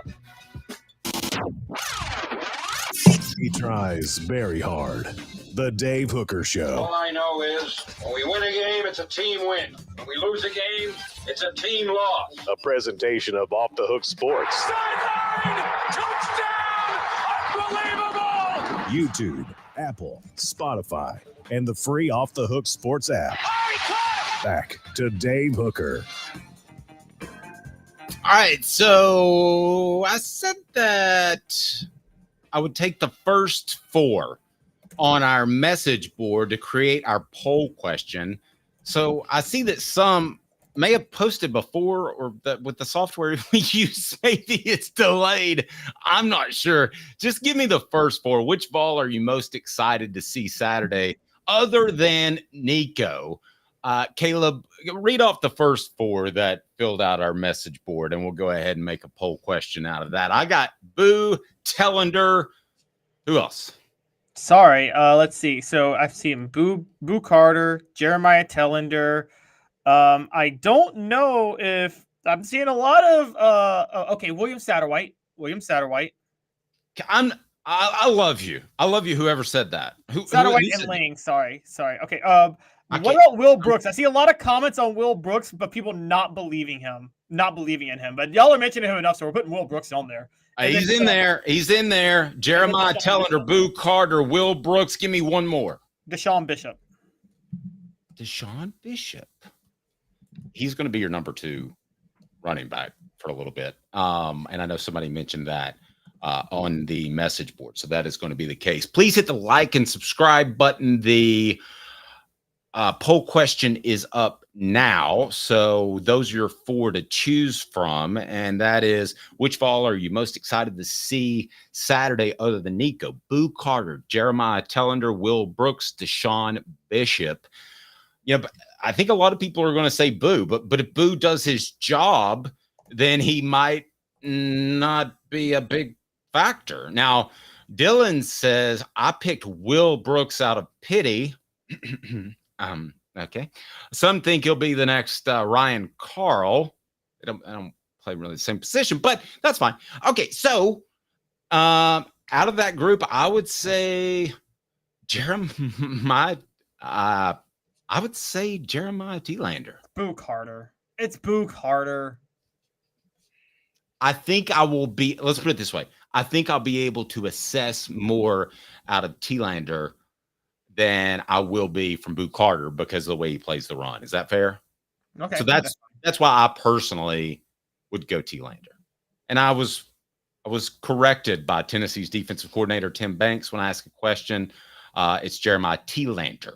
He tries very hard. The Dave Hooker Show. All I know is when we win a game, it's a team win. When we lose a game, it's a team loss. A presentation of Off the Hook Sports. Sideline! Touchdown! Unbelievable! YouTube, Apple, Spotify, and the free Off the Hook Sports app. Back to Dave Hooker. All right, so I said that I would take the first 4 on our message board to create our poll question. So I see that some may have posted before, or that with the software we use, maybe it's delayed. I'm not sure. Just give me the first 4. Which ball are you most excited to see Saturday other than Nico? Caleb, read off the first 4 that filled out our message board, and we'll go ahead and make a poll question out of that. I got Boo, Tellender. Who else? Sorry, let's see. So I've seen Boo Carter, Jeremiah Tellender. I don't know if I'm seeing a lot of William Satterwhite. I love you. I love you. Whoever said that. Satterwhite and Lang. Sorry. Okay. What about Will Brooks? I see a lot of comments on Will Brooks, but people not believing in him. But y'all are mentioning him enough, so we're putting Will Brooks on there. He's in there. Jeremiah Tellender, Boo Carter, Will Brooks. Give me one more. Deshaun Bishop. He's going to be your number 2 running back for a little bit. And I know somebody mentioned that on the message board. So that is going to be the case. Please hit the like and subscribe button. The poll question is up now. So those are your 4 to choose from. And that is, which ball are you most excited to see Saturday other than Nico? Boo Carter, Jeremiah Tellender, Will Brooks, Deshaun Bishop. Yeah, but I think a lot of people are going to say Boo, but if Boo does his job, then he might not be a big factor. Now, Dylan says, I picked Will Brooks out of pity. Okay. Some think he'll be the next Ryan Carl. I don't play really the same position, but that's fine. Okay. So out of that group, I would say Jeremiah. I would say Jeremiah Telander. Boo Carter. It's Boo Carter. I think I will be, let's put it this way. I think I'll be able to assess more out of Telander than I will be from Boo Carter because of the way he plays the run. Is that fair? Okay. So that's why I personally would go Telander. And I was corrected by Tennessee's defensive coordinator, Tim Banks, when I asked a question. It's Jeremiah Telander.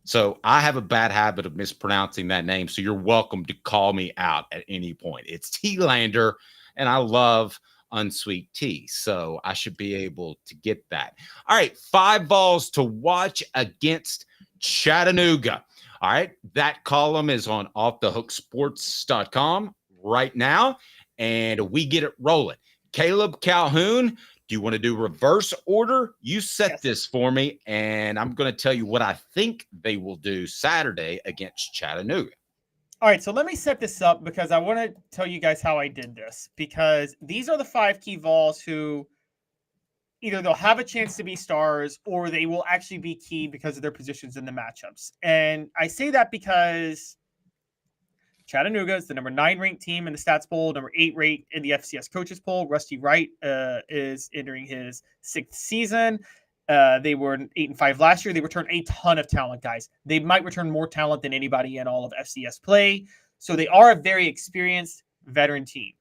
So I have a bad habit of mispronouncing that name. So you're welcome to call me out at any point. It's Telander, and I love unsweet tea. So I should be able to get that. All right. 5 Vols to watch against Chattanooga. All right. That column is on offthehooksports.com right now, and we get it rolling. Caleb, Calhoun, do you want to do reverse order? You set this for me, and I'm going to tell you what I think they will do Saturday against Chattanooga. All right, so let me set this up because I want to tell you guys how I did this, because these are the 5 key Vols who either they'll have a chance to be stars or they will actually be key because of their positions in the matchups. And I say that because Chattanooga is the number 9 ranked team in the stats poll, number 8 ranked in the FCS coaches poll. Rusty Wright is entering his 6th season. They were 8-5 last year. They returned a ton of talent, guys. They might return more talent than anybody in all of FCS play. So they are a very experienced veteran team.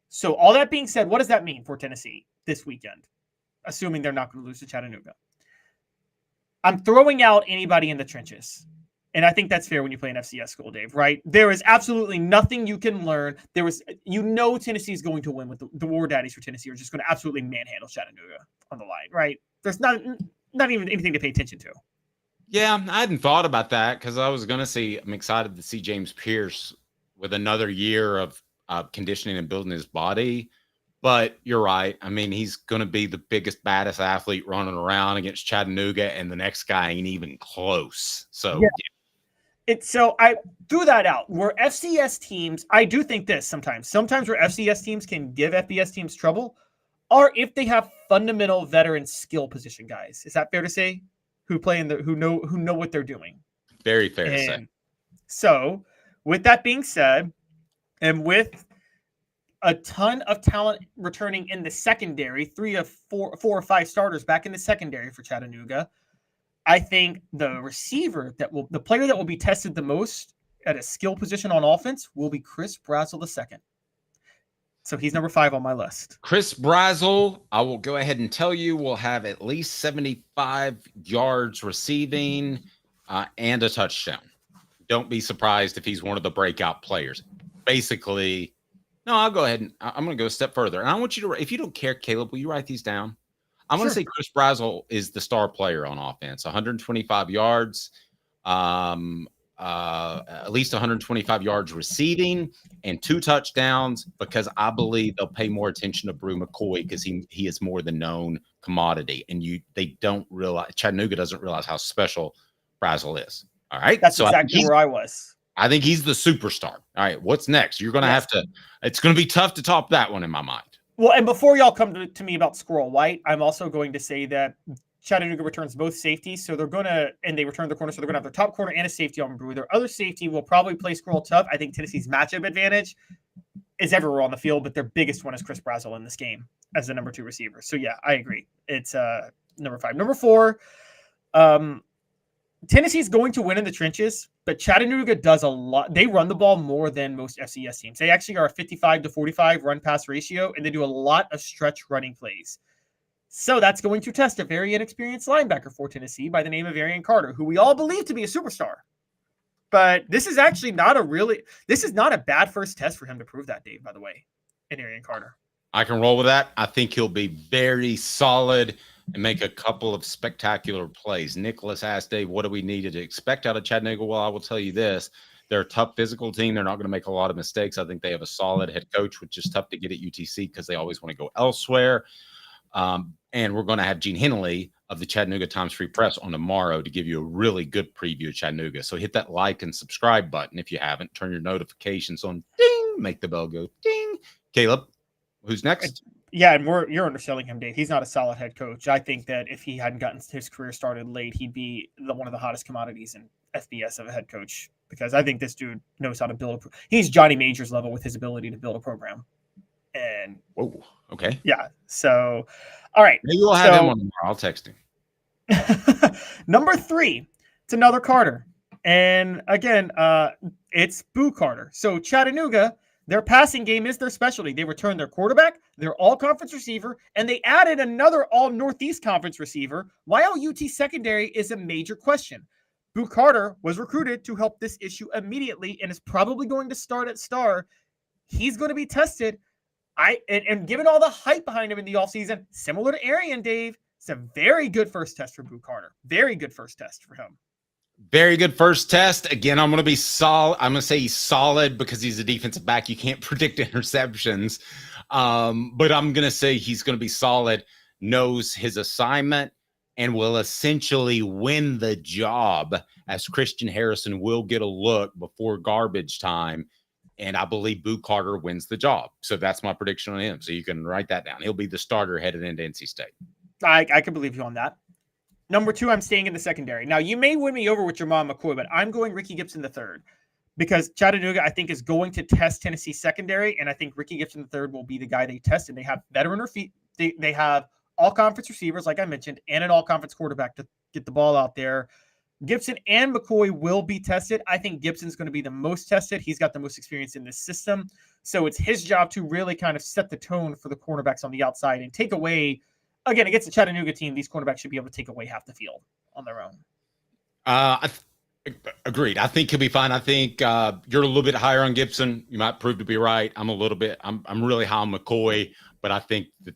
So all that being said, what does that mean for Tennessee this weekend? Assuming they're not going to lose to Chattanooga. I'm throwing out anybody in the trenches. And I think that's fair when you play an FCS school, Dave, right? There is absolutely nothing you can learn. Tennessee is going to win with the War Daddies for Tennessee are just going to absolutely manhandle Chattanooga on the line, right? There's not even anything to pay attention to. Yeah, I hadn't thought about that because I was going to see, I'm excited to see James Pierce with another year of conditioning and building his body. But you're right. I mean, he's going to be the biggest, baddest athlete running around against Chattanooga, and the next guy ain't even close. So, yeah. So I threw that out. Where FCS teams, I do think this sometimes where FCS teams can give FBS teams trouble are if they have fundamental veteran skill position guys. Is that fair to say? Who play who know what they're doing. Very fair to say. So with that being said, and with a ton of talent returning in the secondary, 4 or 5 starters back in the secondary for Chattanooga, I think the player that will be tested the most at a skill position on offense will be Chris Brazel II. So he's number 5 on my list. Chris Brazel, I will go ahead and tell you, will have at least 75 yards receiving and a touchdown. Don't be surprised if he's one of the breakout players. Basically, no, I'll go ahead and I'm going to go a step further. And I want you to, if you don't care, Caleb, will you write these down? I'm going to say Chris Brazel is the star player on offense. 125 yards, at least 125 yards receiving, and 2 touchdowns, because I believe they'll pay more attention to Brew McCoy because he is more the known commodity. And they don't realize, Chattanooga doesn't realize how special Brazel is. All right. That's exactly where I was. I think he's the superstar. All right. What's next? You're going to have to, it's going to be tough to top that one in my mind. Well, and before y'all come to me about Squirrel White, I'm also going to say that Chattanooga returns both safeties. So they return the corner. So they're going to have their top corner and a safety on Brew. Their other safety will probably play Squirrel tough. I think Tennessee's matchup advantage is everywhere on the field, but their biggest one is Chris Brazel in this game as the number 2 receiver. So yeah, I agree. It's number 5. Number 4, Tennessee's going to win in the trenches, but Chattanooga does a lot. They run the ball more than most FCS teams. They actually are a 55-45 run-pass ratio, and they do a lot of stretch running plays. So that's going to test a very inexperienced linebacker for Tennessee by the name of Arian Carter, who we all believe to be a superstar. But this is actually not a bad first test for him to prove that, Dave, by the way, in Arian Carter. I can roll with that. I think he'll be very solid. and make a couple of spectacular plays. Nicholas asked Dave, what do we need to expect out of Chattanooga? Well, I will tell you this. They're a tough physical team. They're not going to make a lot of mistakes. I think they have a solid head coach, which is tough to get at UTC because they always want to go elsewhere. And we're going to have Gene Henley of the Chattanooga Times Free Press on tomorrow to give you a really good preview of Chattanooga. So hit that like and subscribe button if you haven't. Turn your notifications on. Ding! Make the bell go ding. Caleb, who's next? Yeah, and you're underselling him, Dave. He's not a solid head coach. I think that if he hadn't gotten his career started late, he'd be one of the hottest commodities in FBS of a head coach, because I think this dude knows how to build he's Johnny Majors level with his ability to build a program. And whoa, okay. Yeah. So all right. Maybe we'll have him on tomorrow. I'll text him. Number 3, it's another Carter. And again, it's Boo Carter. So Chattanooga, their passing game is their specialty. They returned their quarterback, their all-conference receiver, and they added another all-Northeast Conference receiver. Why UT secondary is a major question. Boo Carter was recruited to help this issue immediately and is probably going to start at star. He's going to be tested. And given all the hype behind him in the offseason, similar to Arian, Dave, it's a very good first test for Boo Carter. Very good first test for him. Very good first test. Again, I'm going to be solid. I'm going to say he's solid because he's a defensive back. You can't predict interceptions. But I'm going to say he's going to be solid, knows his assignment, and will essentially win the job, as Christian Harrison will get a look before garbage time. And I believe Boo Carter wins the job. So that's my prediction on him. So you can write that down. He'll be the starter headed into NC State. I can believe you on that. Number 2, I'm staying in the secondary. Now, you may win me over with Jamal McCoy, but I'm going Ricky Gibson III, because Chattanooga, I think, is going to test Tennessee secondary, and I think Ricky Gibson III will be the guy they test, and they have veteran they have all-conference receivers, like I mentioned, and an all-conference quarterback to get the ball out there. Gibson and McCoy will be tested. I think Gibson's going to be the most tested. He's got the most experience in this system, so it's his job to really kind of set the tone for the cornerbacks on the outside and take away. Again, against the Chattanooga team, these cornerbacks should be able to take away half the field on their own. Agreed. I think he'll be fine. I think you're a little bit higher on Gibson. You might prove to be right. I'm really high on McCoy, but I think that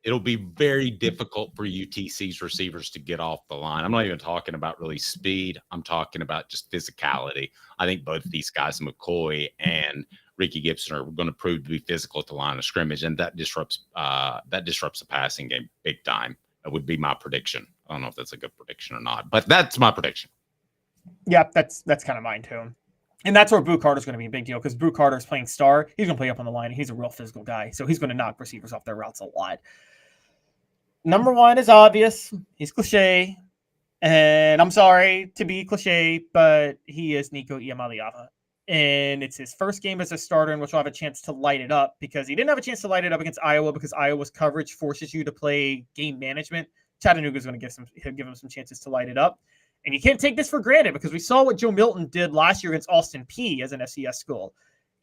it'll be very difficult for UTC's receivers to get off the line. I'm not even talking about really speed. I'm talking about just physicality. I think both of these guys, McCoy and Ricky Gibson, are going to prove to be physical at the line of scrimmage, and that disrupts the passing game big time. That would be my prediction. I don't know if that's a good prediction or not, but that's my prediction. Yeah, that's kind of mine too. And that's where Boo Carter's going to be a big deal, because Boo Carter's playing star. He's going to play up on the line, and he's a real physical guy, so he's going to knock receivers off their routes a lot. Number 1 is obvious. He's cliche, and I'm sorry to be cliche, but he is Nico Iamaleava. And it's his first game as a starter, in which he'll have a chance to light it up, because he didn't have a chance to light it up against Iowa, because Iowa's coverage forces you to play game management. Chattanooga's going to give him some chances to light it up. And you can't take this for granted, because we saw what Joe Milton did last year against Austin Peay as an FCS school.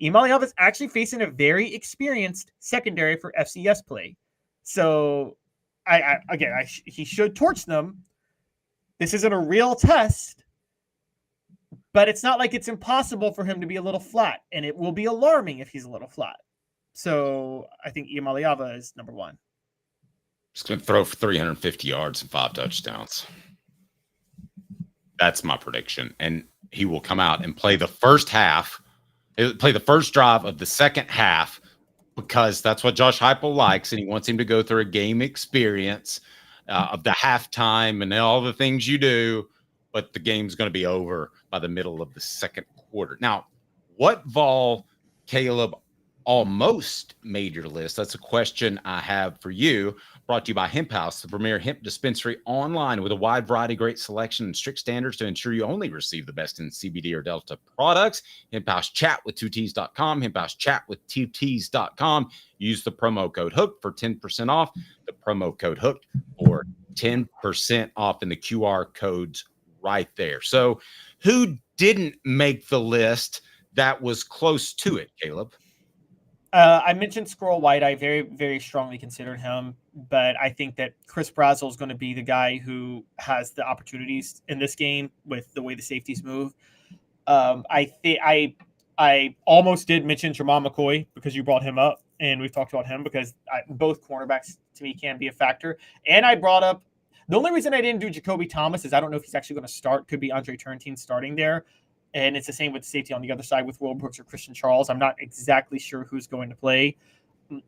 Iamaleava is actually facing a very experienced secondary for FCS play. So, he should torch them. This isn't a real test, but it's not like it's impossible for him to be a little flat, and it will be alarming if he's a little flat. So I think Iamaleava is number 1. He's going to throw for 350 yards and 5 touchdowns. That's my prediction. And he will come out and play the first half, play the first drive of the second half, because that's what Josh Heupel likes, and he wants him to go through a game experience of the halftime and all the things you do, but the game's going to be over by the middle of the second quarter. Now, what Vol, Caleb, almost made your list? That's a question I have for you. Brought to you by Hemp House, the premier hemp dispensary online with a wide variety, great selection, and strict standards to ensure you only receive the best in CBD or Delta products. Hemp House Chat with 2Ts.com. Hemp House Chat with 2Ts.com. Use the promo code HOOK for 10% off. The promo code HOOK for 10% off, in the QR codes right there. So who didn't make the list that was close to it, Caleb? I mentioned Squirrel White. I very, very strongly considered him, but I think that Chris Brazel is going to be the guy who has the opportunities in this game with the way the safeties move. I almost did mention Jamal McCoy because you brought him up, and we've talked about him because both cornerbacks to me can be a factor. And I brought up the only reason I didn't do Jacoby Thomas is I don't know if he's actually going to start. Could be Andre Turntine starting there. And it's the same with safety on the other side with Will Brooks or Christian Charles. I'm not exactly sure who's going to play.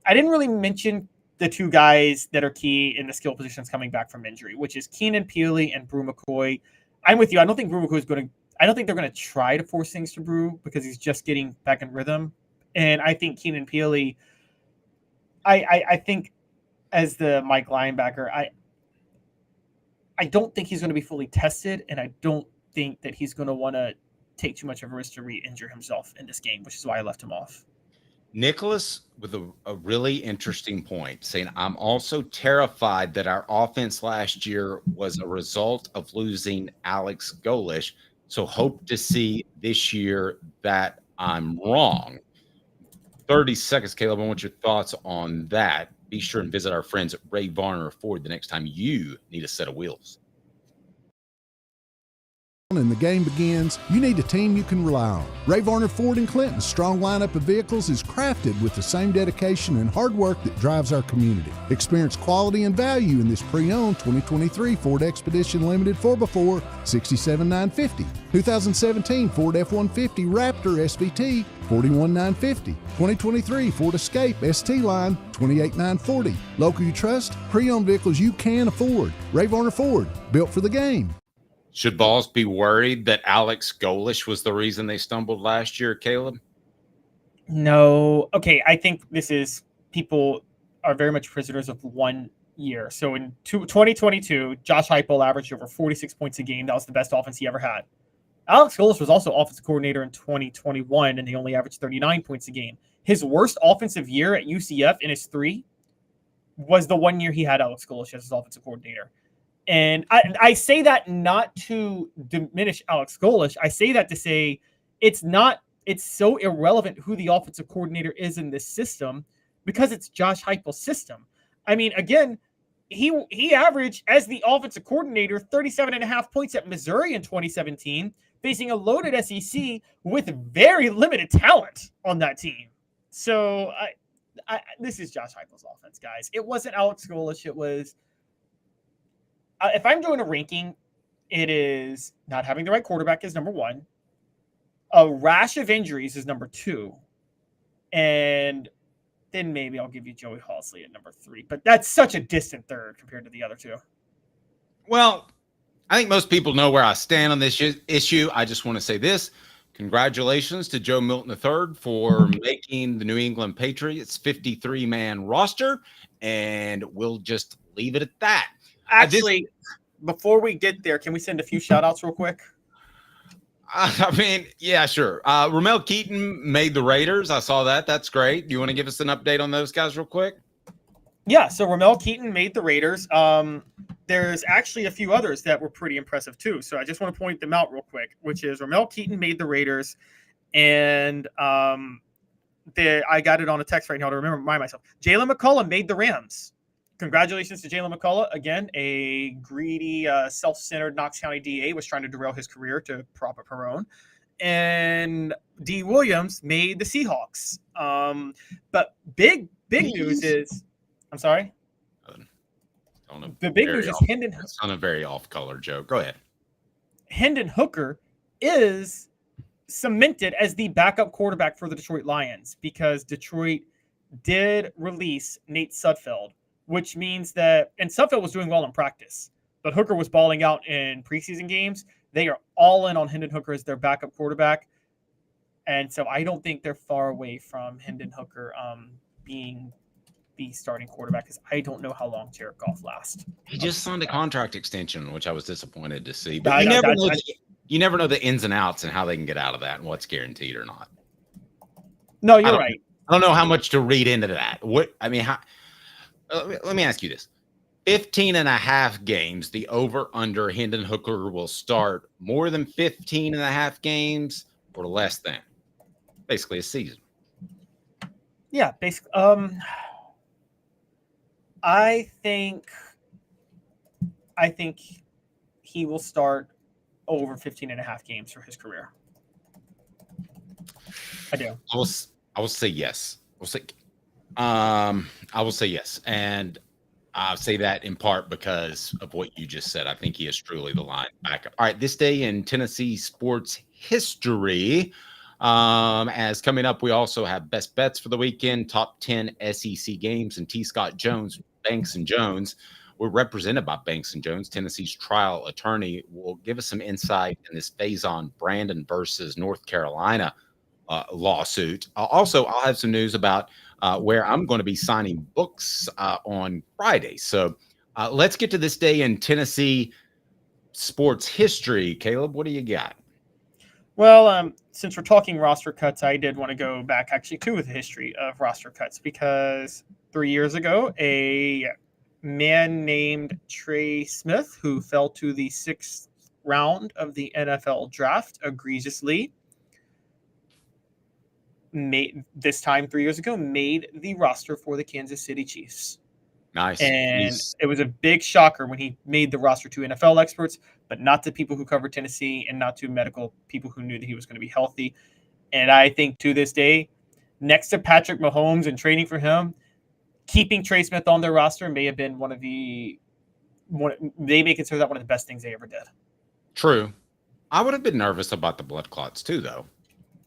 I didn't really mention the two guys that are key in the skill positions coming back from injury, which is Keenan Peely and Brew McCoy. I'm with you. I don't think Brew McCoy is going to – I don't think they're going to try to force things to Brew because he's just getting back in rhythm. And I think Keenan Peely – I think as the Mike linebacker, I don't think he's going to be fully tested, and I don't think that he's going to want to take too much of a risk to re-injure himself in this game, which is why I left him off. Nicholas with a really interesting point, saying, I'm also terrified that our offense last year was a result of losing Alex Golish, so hope to see this year that I'm wrong. 30 seconds, Caleb. I want your thoughts on that. Be sure and visit our friends at Ray Varner Ford the next time you need a set of wheels. And the game begins, you need a team you can rely on. Ray Varner Ford in Clinton's strong lineup of vehicles is crafted with the same dedication and hard work that drives our community. Experience quality and value in this pre-owned 2023 Ford Expedition Limited 4x4 $67,950, 2017 Ford F-150 Raptor SVT $41,950, 2023 Ford Escape ST Line $28,940. Local you trust, pre-owned vehicles you can afford. Ray Varner Ford, built for the game. Should Vols be worried that Alex Golish was the reason they stumbled last year, Caleb? No. Okay, I think this is people are very much prisoners of 1 year. So in 2022, Josh Heupel averaged over 46 points a game. That was the best offense he ever had. Alex Golish was also offensive coordinator in 2021, and he only averaged 39 points a game. His worst offensive year at UCF in his 3 was the 1 year he had Alex Golish as his offensive coordinator. And I say that not to diminish Alex Golish. I say that to say it's so irrelevant who the offensive coordinator is in this system because it's Josh Heupel's system. I mean, again, he averaged as the offensive coordinator 37.5 points at Missouri in 2017, facing a loaded SEC with very limited talent on that team. So this is Josh Heupel's offense, guys. It wasn't Alex Golish. It was. If I'm doing a ranking, it is not having the right quarterback is number 1. A rash of injuries is number 2. And then maybe I'll give you Joey Halsley at number 3. But that's such a distant third compared to the other 2. Well, I think most people know where I stand on this issue. I just want to say this. Congratulations to Joe Milton III for making the New England Patriots 53-man roster. And we'll just leave it at that. Actually, before we get there, can we send a few shout-outs real quick? I mean, yeah, sure. Ramel Keaton made the Raiders. I saw that. That's great. Do you want to give us an update on those guys real quick? Yeah, so Ramel Keaton made the Raiders. There's actually a few others that were pretty impressive too. So I just want to point them out real quick, which is Ramel Keaton made the Raiders, and I got it on a text right now to remind myself. Jalen McCullough made the Rams. Congratulations to Jalen McCullough. Again, a greedy, self-centered Knox County DA was trying to derail his career to prop up her own. And D. Williams made the Seahawks. But big news is – I'm sorry? The big news is Hendon – It's on a very off-color joke. Go ahead. Hendon Hooker is cemented as the backup quarterback for the Detroit Lions because Detroit did release Nate Sudfeld, which means that – and Sudfeld was doing well in practice, but Hooker was balling out in preseason games. They are all in on Hendon Hooker as their backup quarterback. And so I don't think they're far away from Hendon Hooker being the starting quarterback because I don't know how long Jared Goff lasts. He just signed a contract extension, which I was disappointed to see. But you never know the ins and outs and how they can get out of that and what's guaranteed or not. No, you're right. I don't know how much to read into that. Let me ask you this. 15.5 games, the over-under Hendon Hooker will start more than 15.5 games or less than? Basically a season. Yeah, basically. I think he will start over 15.5 games for his career. I do. I will say yes. I will say yes. And I say that in part because of what you just said. I think he is truly the line backup. All right, this day in Tennessee sports history. As coming up, we also have best bets for the weekend, top 10 SEC games, and T. Scott Jones, Banks and Jones. We're represented by Banks and Jones. Tennessee's trial attorney will give us some insight in this Faizon Brandon versus North Carolina lawsuit. Also, I'll have some news about where I'm going to be signing books on Friday. So let's get to this day in Tennessee sports history. Caleb, what do you got? Well, since we're talking roster cuts, I did want to go back actually to the history of roster cuts because 3 years ago, a man named Trey Smith, who fell to the 6th round of the NFL draft egregiously, this time 3 years ago, made the roster for the Kansas City Chiefs. Nice. And it was a big shocker when he made the roster to NFL experts, but not to people who covered Tennessee and not to medical people who knew that he was going to be healthy. And I think to this day, next to Patrick Mahomes and trading for him, keeping Trey Smith on their roster may have been they may consider that one of the best things they ever did. True. I would have been nervous about the blood clots too, though.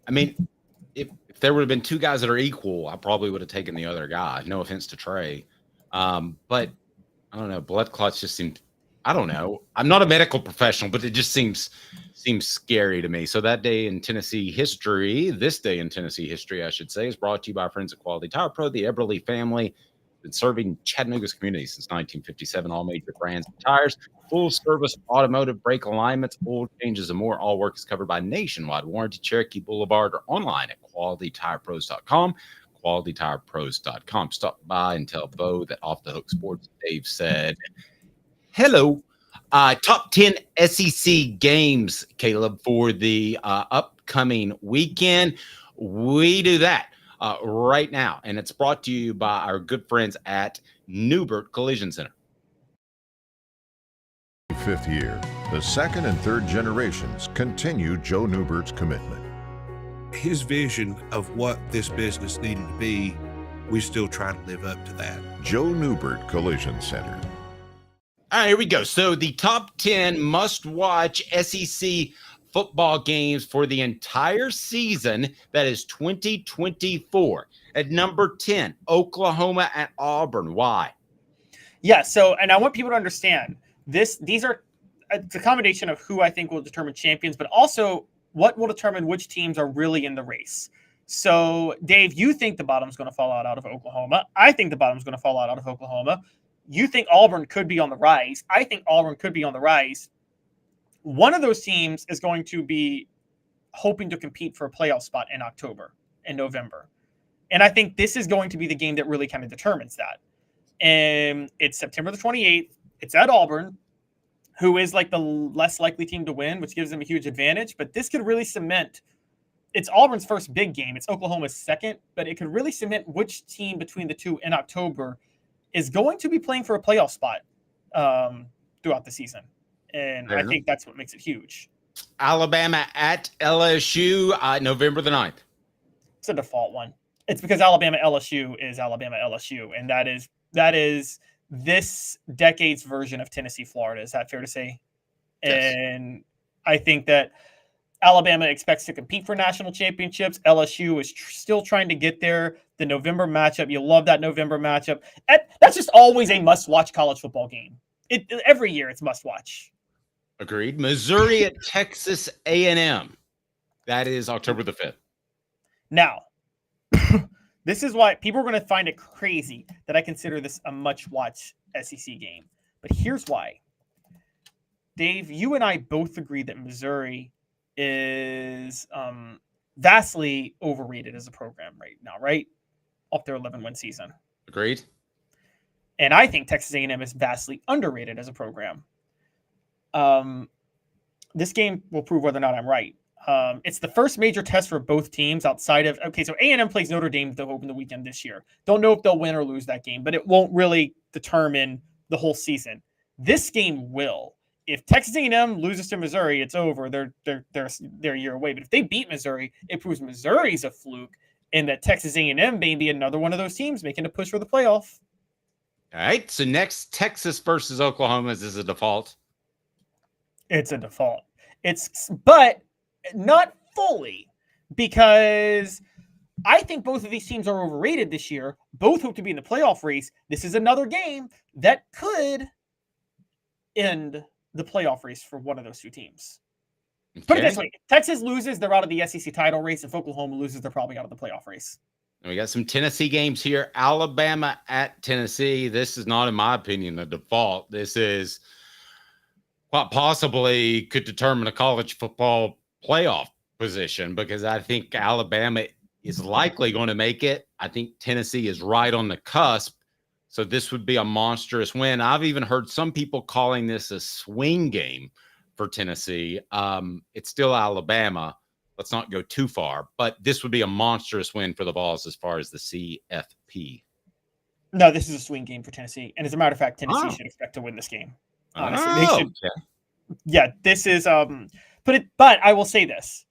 I mean, if there would have been two guys that are equal, I probably would have taken the other guy. No offense to Trey. But I don't know. Blood clots just seemed, I don't know. I'm not a medical professional, but it just seems scary to me. So that day in Tennessee history, this day in Tennessee history, I should say, is brought to you by our friends at Quality Tire Pro, the Eberle family. Been serving Chattanooga's community since 1957. All major brands of tires, full service automotive, brake alignments, oil changes, and more. All work is covered by nationwide warranty. Cherokee Blvd or online at qualitytirepros.com. qualitytirepros.com. Stop by and tell Bo that Off the Hook Sports Dave said hello. Top 10 SEC games, Caleb, for the upcoming weekend. We do that right now, and it's brought to you by our good friends at Neubert Collision Center. 5th year, the second and third generations continue Joe Neubert's commitment. His vision of what this business needed to be, we still try to live up to that. Joe Neubert Collision Center. All right, here we go. So the top 10 must-watch SEC football games for the entire season, that is 2024. At number 10, Oklahoma at Auburn. Why? Yeah, so, and I want people to understand, these are it's a combination of who I think will determine champions, but also what will determine which teams are really in the race. So, Dave, you think the bottom's going to fall out of Oklahoma. I think the bottom's going to fall out of Oklahoma. You think Auburn could be on the rise. I think Auburn could be on the rise. One of those teams is going to be hoping to compete for a playoff spot in October and November. And I think this is going to be the game that really kind of determines that. And it's September the 28th. It's at Auburn, who is like the less likely team to win, which gives them a huge advantage. But this could really cement – it's Auburn's first big game. It's Oklahoma's second. But it could really cement which team between the two in October is going to be playing for a playoff spot throughout the season. And I think that's what makes it huge. Alabama at LSU, November the 9th. It's a default one. It's because Alabama LSU is Alabama LSU, and that is this decade's version of Tennessee Florida. Is that fair to say? Yes. And I think that Alabama expects to compete for national championships. LSU is still trying to get there. The November matchup, you love that November matchup. That's just always a must-watch college football game. Every year it's must-watch. Agreed. Missouri at Texas A&M. That is October the 5th. Now, this is why people are going to find it crazy that I consider this a much-watch SEC game. But here's why. Dave, you and I both agree that Missouri is vastly overrated as a program right now, right? Off their 11-win season. Agreed. And I think Texas A&M is vastly underrated as a program. This game will prove whether or not I'm right. It's the first major test for both teams outside of, okay, so A&M plays Notre Dame to open the weekend this year. Don't know if they'll win or lose that game, but it won't really determine the whole season. This game will. If Texas A&M loses to Missouri, it's over. They're a year away. But if they beat Missouri, it proves Missouri's a fluke. and that Texas A&M may be another one of those teams making a push for the playoff. All right. So next, Texas versus Oklahoma is a default. It's a default. But not fully, because I think both of these teams are overrated this year. Both hope to be in the playoff race. This is another game that could end the playoff race for one of those two teams. Okay. Put it this way: if Texas loses, they're out of the SEC title race. If Oklahoma loses, they're probably out of the playoff race. And we got some Tennessee games here. Alabama at Tennessee. This is not, in my opinion, a default. This is what possibly could determine a college football playoff position, because I think Alabama is likely going to make it. I think Tennessee is right on the cusp. So this would be a monstrous win. I've even heard some people calling this a swing game for Tennessee. It's still Alabama. Let's not go too far, but this would be a monstrous win for the Vols as far as the CFP. No, this is a swing game for Tennessee. And as a matter of fact, Tennessee should expect to win this game. Honestly, they should. Okay. Yeah, this is but I will say this.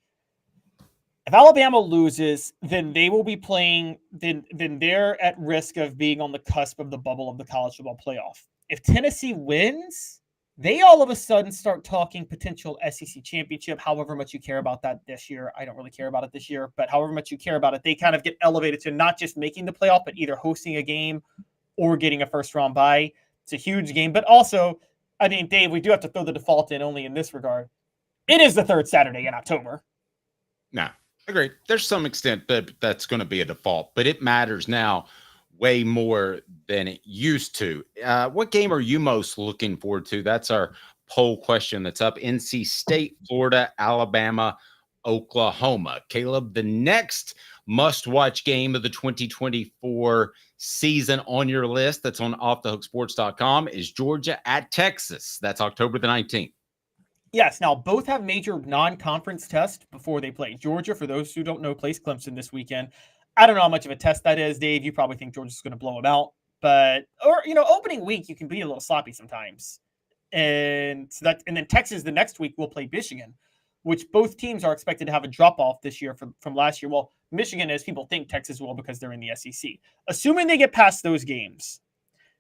If Alabama loses, then they will be playing, then they're at risk of being on the cusp of the bubble of the college football playoff. If Tennessee wins, they all of a sudden start talking potential SEC championship, however much you care about that this year. I don't really care about it this year, but however much you care about it, they kind of get elevated to not just making the playoff, but either hosting a game or getting a first round bye. It's a huge game, but also, I mean, Dave, we do have to throw the default in only in this regard. It is the third Saturday in October. No, agreed. There's some extent that that's going to be a default, but it matters now way more than it used to. What game are you most looking forward to? That's our poll question that's up. NC State, Florida, Alabama, Oklahoma. Caleb, the next must-watch game of the 2024 season on your list that's on offthehooksports.com is Georgia at Texas. That's October the 19th. Yes. Now, both have major non-conference tests before they play. Georgia, for those who don't know, plays Clemson this weekend. I don't know how much of a test that is, Dave. You probably think Georgia's going to blow them out. But, opening week, you can be a little sloppy sometimes. And so and then Texas the next week will play Michigan, which both teams are expected to have a drop-off this year from last year. Well, Michigan, as people think, Texas will because they're in the SEC. Assuming they get past those games,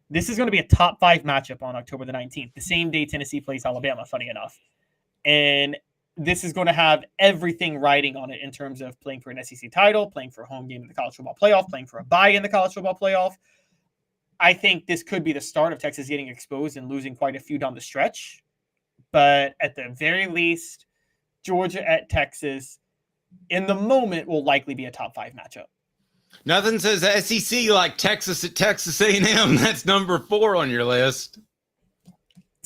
this is going to be a top 5 matchup on October the 19th, the same day Tennessee plays Alabama, funny enough. And this is going to have everything riding on it in terms of playing for an SEC title, playing for a home game in the college football playoff, playing for a bye in the college football playoff. I think this could be the start of Texas getting exposed and losing quite a few down the stretch. But at the very least, Georgia at Texas in the moment will likely be a top 5 matchup. Nothing says SEC like Texas at Texas A&M. That's number 4 on your list.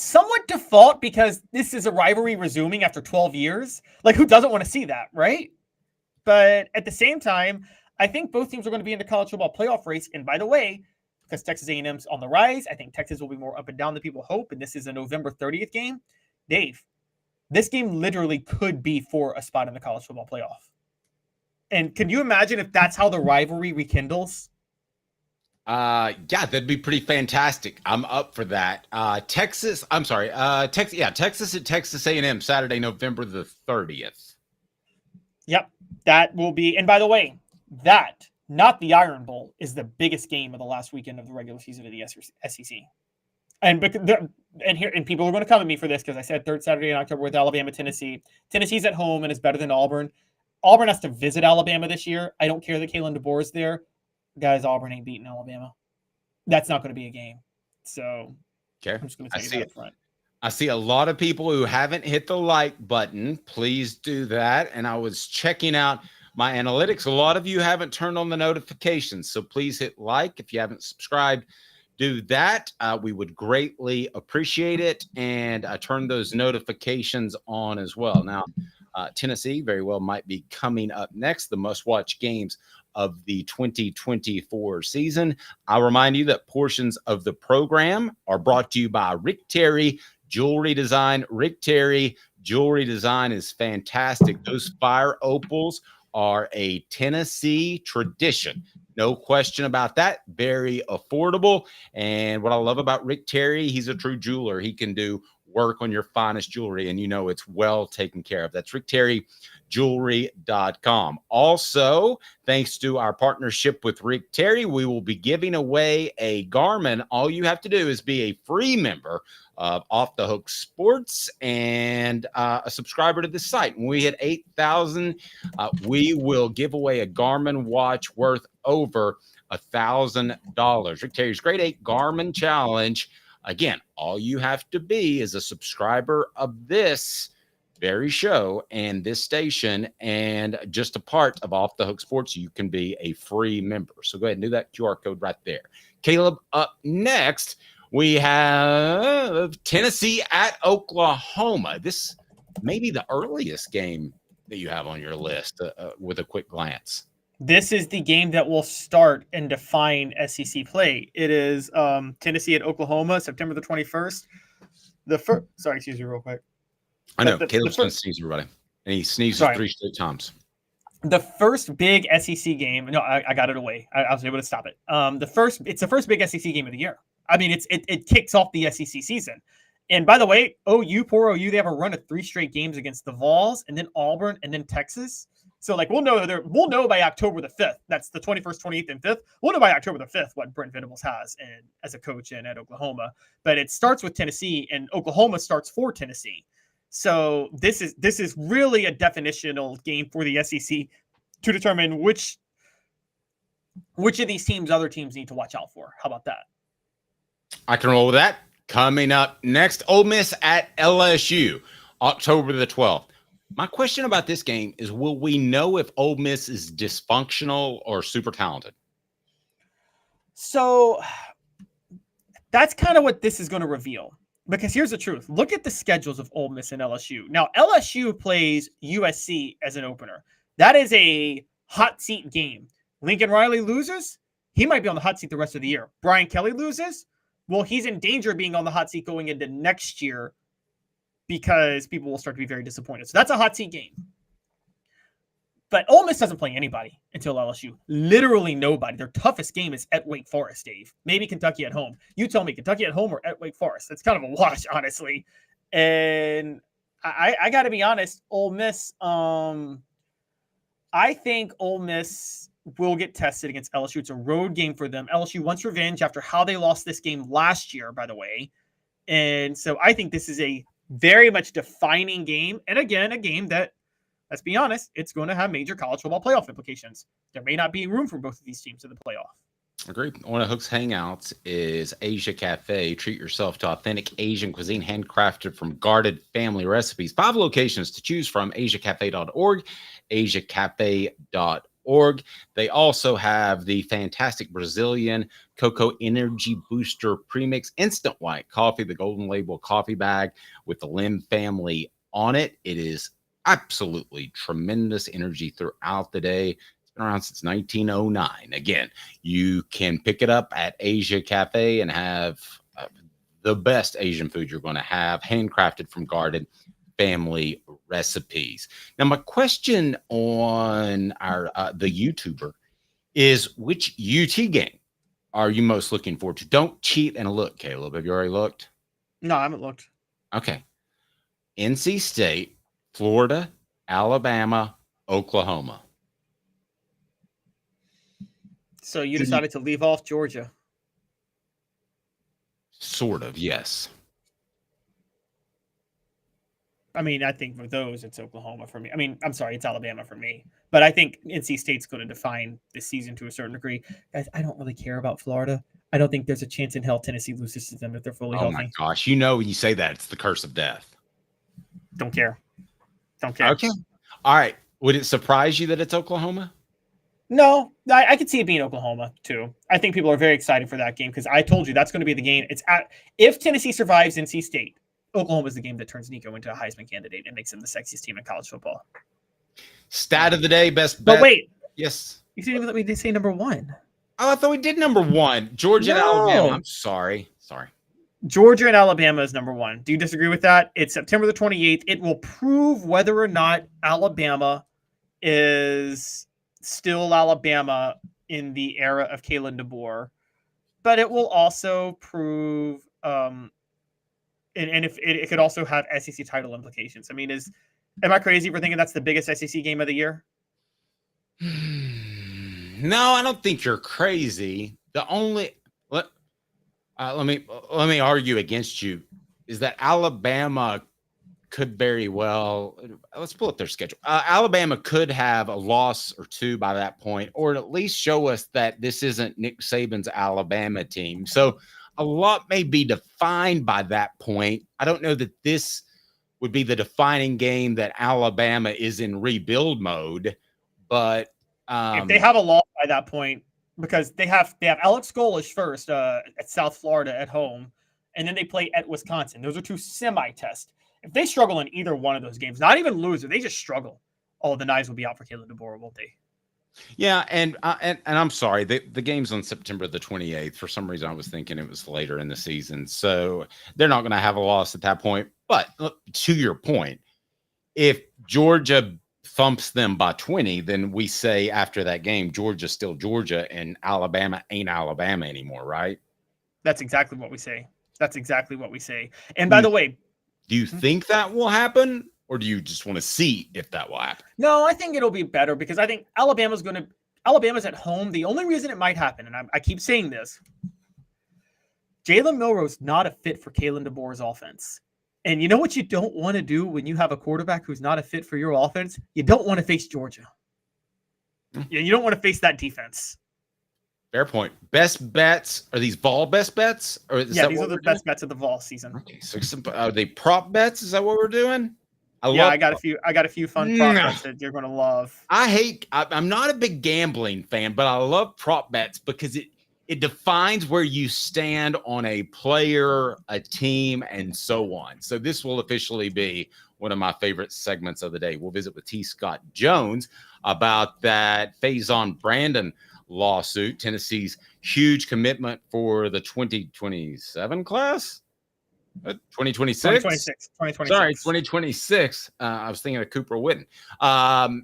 Somewhat default because this is a rivalry resuming after 12 years. Like, who doesn't want to see that, right? But at the same time, I think both teams are going to be in the college football playoff race. And by the way, because Texas A&M's on the rise, I think Texas will be more up and down than people hope. And this is a November 30th game. Dave, this game literally could be for a spot in the college football playoff. And can you imagine if that's how the rivalry rekindles? Yeah, that'd be pretty fantastic. I'm up for that. Texas at Texas A&M, Saturday, November the 30th. Yep, that will be. And by the way, that, not the Iron Bowl, is the biggest game of the last weekend of the regular season of the SEC. And people are going to come at me for this because I said third Saturday in October with Alabama, Tennessee. Tennessee's at home and is better than Auburn. Auburn has to visit Alabama this year. I don't care that Kalen DeBoer is there. Guys, Auburn ain't beating Alabama. That's not going to be a game. So okay. I'm just going to tell you that up front. I see a lot of people who haven't hit the like button. Please do that. And I was checking out my analytics. A lot of you haven't turned on the notifications. So please hit like. If you haven't subscribed, do that. We would greatly appreciate it. And turn those notifications on as well. Now, Tennessee very well might be coming up next. The must-watch games of the 2024 season. I'll remind you that portions of the program are brought to you by Rick Terry Jewelry Design. Rick Terry Jewelry Design is fantastic. Those fire opals are a Tennessee tradition. No question about that. Very affordable. And what I love about Rick Terry, he's a true jeweler. He can do work on your finest jewelry, and you know it's well taken care of. That's rickterryjewelry.com. Also, thanks to our partnership with Rick Terry, we will be giving away a Garmin. All you have to do is be a free member of Off the Hook Sports and a subscriber to the site. When we hit 8,000, we will give away a Garmin watch worth over $1,000. Rick Terry's Grade 8 Garmin Challenge. Again, all you have to be is a subscriber of this very show and this station and just a part of Off the Hook Sports. You can be a free member. So go ahead and do that QR code right there. Caleb, up next, we have Tennessee at Oklahoma. This may be the earliest game that you have on your list with a quick glance. This is the game that will start and define SEC play. It is Tennessee at Oklahoma, September the 21st. Sorry, excuse me real quick. I know. Caleb's going to sneeze, everybody. And he sneezes 3 straight times. The first big SEC game. No, I got it away. I was able to stop it. It's the first big SEC game of the year. I mean, it kicks off the SEC season. And by the way, poor OU, they have a run of 3 straight games against the Vols and then Auburn and then Texas. So, we'll know by October the 5th. That's the 21st, 28th, and 5th. We'll know by October the 5th what Brent Venables has as a coach and at Oklahoma. But it starts with Tennessee, and Oklahoma starts for Tennessee. So this is really a definitional game for the SEC to determine which of these teams other teams need to watch out for. How about that? I can roll with that. Coming up next, Ole Miss at LSU, October the 12th. My question about this game is, will we know if Ole Miss is dysfunctional or super talented? So that's kind of what this is going to reveal. Because here's the truth. Look at the schedules of Ole Miss and LSU. Now, LSU plays USC as an opener. That is a hot seat game. Lincoln Riley loses. He might be on the hot seat the rest of the year. Brian Kelly loses. Well, he's in danger of being on the hot seat going into next year, because people will start to be very disappointed. So that's a hot seat game. But Ole Miss doesn't play anybody until LSU. Literally nobody. Their toughest game is at Wake Forest, Dave. Maybe Kentucky at home. You tell me, Kentucky at home or at Wake Forest? That's kind of a wash, honestly. And I got to be honest, Ole Miss, I think Ole Miss will get tested against LSU. It's a road game for them. LSU wants revenge after how they lost this game last year, by the way. And so I think this is a very much defining game. And again, a game that, let's be honest, it's going to have major college football playoff implications. There may not be room for both of these teams in the playoff. Agreed. One of Hook's hangouts is Asia Cafe. Treat yourself to authentic Asian cuisine handcrafted from guarded family recipes. 5 locations to choose from: asiacafe.org, asiacafe.org. They also have the fantastic Brazilian Cocoa Energy Booster Premix Instant White Coffee, the Golden Label coffee bag with the Lim family on it. It is absolutely tremendous energy throughout the day. It's been around since 1909. Again, you can pick it up at Asia Cafe and have the best Asian food you're going to have, handcrafted from guarded family recipes. Now, my question on our the YouTuber is, which UT game are you most looking forward to? Don't cheat and look, Caleb. Have you already looked? No, I haven't looked. Okay. NC State, Florida, Alabama, Oklahoma. So you decided to leave off Georgia? Sort of, yes. I mean, I think for those, it's Oklahoma for me. I mean, I'm sorry, it's Alabama for me. But I think NC State's going to define this season to a certain degree. Guys, I don't really care about Florida. I don't think there's a chance in hell Tennessee loses to them if they're fully healthy. Oh, my gosh. You know, when you say that, it's the curse of death. Don't care. Don't care. Okay. All right. Would it surprise you that it's Oklahoma? No, I could see it being Oklahoma, too. I think people are very excited for that game because I told you that's going to be the game. If Tennessee survives NC State, Oklahoma is the game that turns Nico into a Heisman candidate and makes him the sexiest team in college football. Stat of the day, best bet. But wait. Yes. You didn't even let me say number 1. Oh, I thought we did number 1. Georgia and Alabama. I'm sorry. Georgia and Alabama is number 1. Do you disagree with that? It's September the 28th. It will prove whether or not Alabama is still Alabama in the era of Kalen DeBoer. But it will also prove And if it could also have SEC title implications. I mean, am I crazy for thinking that's the biggest SEC game of the year? No, I don't think you're crazy. The only let me argue against you is that Alabama could very well. Let's pull up their schedule. Alabama could have a loss or two by that point, or at least show us that this isn't Nick Saban's Alabama team. So a lot may be defined by that point. I don't know that this would be the defining game that Alabama is in rebuild mode, but if they have a loss by that point, because they have Alex Golesh first at South Florida at home, and then they play at Wisconsin. Those are two semi-tests. If they struggle in either one of those games, not even lose, if they just struggle, the knives will be out for Kalen DeBoer, won't they? Yeah, and I'm sorry, the game's on September the 28th. For some reason, I was thinking it was later in the season, so they're not going to have a loss at that point. But to your point, if Georgia thumps them by 20, then we say after that game, Georgia's still Georgia and Alabama ain't Alabama anymore, right? That's exactly what we say. And by the way, do you think that will happen, or do you just want to see if that will happen? No, I think it'll be better because I think Alabama's at home. The only reason it might happen, and I keep saying this, Jalen Milroe's not a fit for Kalen DeBoer's offense. And you know what you don't want to do when you have a quarterback who's not a fit for your offense? You don't want to face Georgia. You don't want to face that defense. Fair point. Best bets, are these Vol best bets? Or these are the best bets of the Vol season. Okay, so are they prop bets? Is that what we're doing? I got a few fun prop bets that you're going to love. I'm not a big gambling fan, but I love prop bets because it defines where you stand on a player, a team, and so on. So this will officially be one of my favorite segments of the day. We'll visit with T. Scott Jones about that Faizon Brandon lawsuit, Tennessee's huge commitment for the 2027 class. 2026. Sorry, 2026. I was thinking of Cooper Witten.